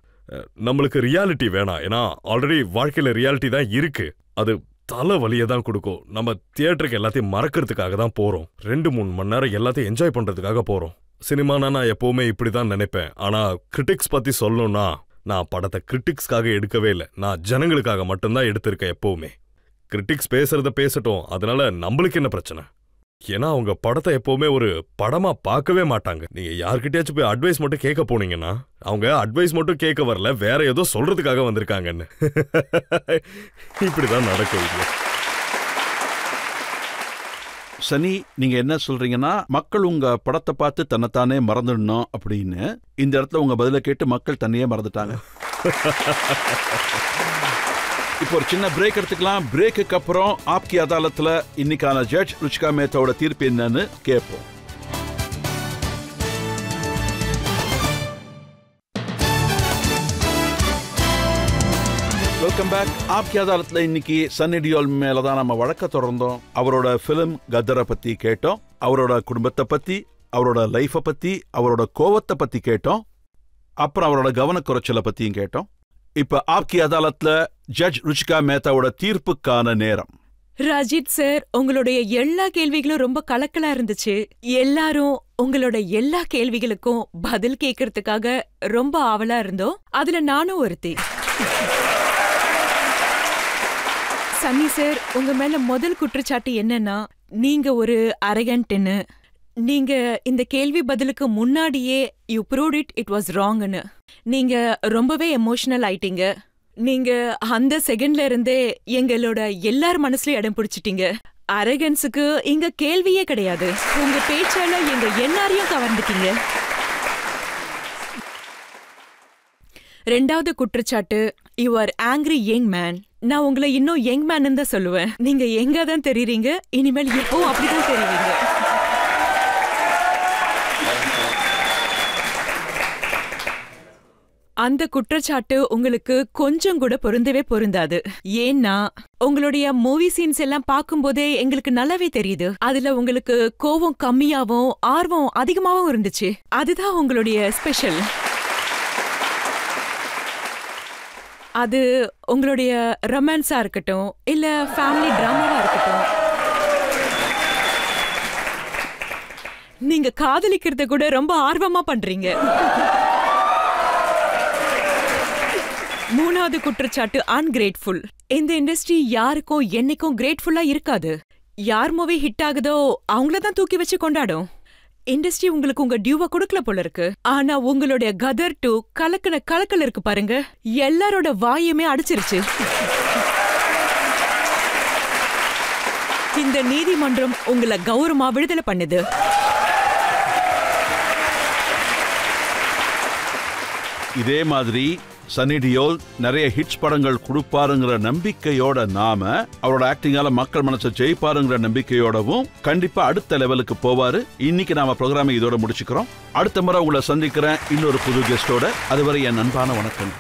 S3: நம்மளுக்கு ரியாலிட்டி வேணாம். ஏன்னா ஆல்ரெடி வாழ்க்கையில ரியாலிட்டி தான் இருக்கு. அது தலை வலியை தான் கொடுக்கும். நம்ம தியேட்டருக்கு எல்லாத்தையும் மறக்கிறதுக்காக தான் போறோம். 2-3 மணி நேரம் எல்லாத்தையும் என்ஜாய் பண்றதுக்காக போறோம். சினிமானா நான் எப்பவுமே இப்படிதான் நினைப்பேன். ஆனா கிரிட்டிக்ஸ் பத்தி சொல்லணும்னா, நான் படத்தை கிரிட்டிக்ஸ்க்காக எடுக்கவே இல்லை. நான் ஜனங்களுக்காக மட்டும்தான் எடுத்திருக்கேன் எப்பவுமே. கிரிட்டிக்ஸ் பேசுறத பேசட்டும், அதனால நம்மளுக்கு என்ன பிரச்சனை? ஏன்னா அவங்க படத்தை எப்பவுமே ஒரு படமா பார்க்கவே மாட்டாங்க. நீங்க யார்கிட்டயாச்சும் போய் அட்வைஸ் மட்டும் கேட்க போனீங்கன்னா, அவங்க அட்வைஸ் மட்டும் கேட்க வரல, வேற ஏதோ சொல்றதுக்காக வந்திருக்காங்கன்னு. இப்படிதான் நடக்கும்.
S1: சனி, நீங்க என்ன சொல்றீங்கன்னா, மக்கள் உங்க படத்தை பார்த்து தன்னைத்தானே மறந்துடணும் அப்படின்னு. இந்த இடத்துல உங்க பதில கேட்டு மக்கள் தன்னையே மறந்துட்டாங்க. இப்போ ஒரு சின்ன பிரேக் எடுத்துக்கலாம். பிரேக்குக்கு அப்புறம் ஆப்கி அதாலத்துல இன்னைக்கான ஜட்ஜ் ருச்சிகா மேத்தாவோட தீர்ப்பு என்னன்னு கேட்போம். Welcome back. ஆப்கி அதாலத்ல இன்னைக்கு சன்னி டியோல் மேலதான் நம்ம வழக்க தொடர்ந்தோம். அவரோட பிலிம் கதரை பத்தி கேட்டோம், அவரோட குடும்பத்தை பத்தி, அவரோட லைஃப பத்தி, அவரோட கோவத்தை பத்தி கேட்டோம், அப்புறம் அவரோட கவனக்குறைச்சலை பத்தியும் கேட்டோம். இப்ப ஆப்கி அதாலத்ல ஜட்ஜ் ருச்சிகா மேத்தாவோட தீர்ப்புக்கான நேரம்.
S4: ராஜித் சார், உங்களுடைய எல்லா கேள்விகளும் ரொம்ப கலக்கலா இருந்துச்சு. எல்லாரும் உங்களோட எல்லா கேள்விகளுக்கும் பதில் கேட்கறதுக்காக ரொம்ப ஆவலா இருந்தோம். அதுல நானும் ஒருத்தி. சன்னி சார், உங்க மேல முதல் குற்றச்சாட்டு என்னன்னா, நீங்க ஒரு அரகன்ட்னு. நீங்க இந்த கேள்வி பதிலுக்கு முன்னாடியே யூ ப்ரூவ்ட் இட் வாஸ் ராங்னு. நீங்க ரொம்பவே எமோஷனல் ஆயிட்டீங்க. நீங்க அந்த செகண்ட்ல இருந்தே எங்களோட எல்லார் மனசுலயும் இடம் பிடிச்சிட்டீங்க. அரகன்ஸுக்கு இங்க கேள்வியே கிடையாது. உங்க பேச்சால எங்க எல்லாரையும் கவர்ந்துட்டீங்க. ரெண்டாவது குற்றச்சாட்டு, you are angry young man. நான் உங்களை இன்னும் யங் மேன் தான் சொல்லுவேன். நீங்க எங்க தான் தெரியுறீங்க, இனிமேல் எப்பவும் அப்படிதான் தெரியுவீங்க. அந்த குற்றச்சாட்டு உங்களுக்கு கொஞ்சம் கூட பொருந்தவே பொருந்தாது. ஏன்னா உங்களுடைய மூவி சீன்ஸ் எல்லாம் பார்க்கும்போதே எங்களுக்கு நல்லாவே தெரியுது. அதுல உங்களுக்கு கோவம் கம்மியாவும் ஆர்வம் அதிகமாவும் இருந்துச்சு. அதுதான் உங்களுடைய ஸ்பெஷல். அது உங்களுடைய ரொமான்ஸா இருக்கட்டும், இல்ல ஃபேமிலி டிராமாவா இருக்கட்டும், நீங்க காதலிக்கிறத கூட ரொம்ப ஆர்வமா பண்றீங்க. மூணாவது குற்றச்சாட்டு, அன்கிரேட்ஃபுல். இந்த இண்டஸ்ட்ரி யாருக்கும் என்னைக்கும் கிரேட்ஃபுல்லா இருக்காது. யார் மூவி ஹிட் ஆகுதோ அவங்களதான் தூக்கி வச்சு கொண்டாடும். இண்டஸ்ட்ரி உங்களுக்கு உங்க டியூவா கொடுக்கல போல இருக்கு. ஆனா உங்களுடைய கதர் 2 கலக்கல் இருக்கு பாருங்க, எல்லாரோட வாயுமே அடிச்சிருச்சு. இந்த நீதிமன்றம் உங்களை கௌரவமா விடுதலை பண்ணுது.
S1: இதே மாதிரி சன்னி டியோல் நிறைய ஹிட்ஸ் படங்கள் கொடுப்பாருங்கிற நம்பிக்கையோட நாம, அவரோட ஆக்டிங்கால மக்கள் மனசை ஜெயிப்பாருங்கிற நம்பிக்கையோடவும் கண்டிப்பா அடுத்த லெவலுக்கு போவாரு. இன்னைக்கு நாம ப்ரோக்ராமை இதோட முடிச்சுக்கிறோம். அடுத்த முறை உங்களை சந்திக்கிறேன் இன்னொரு புது கெஸ்டோட. அதுவரை என் அன்பான வணக்கம்.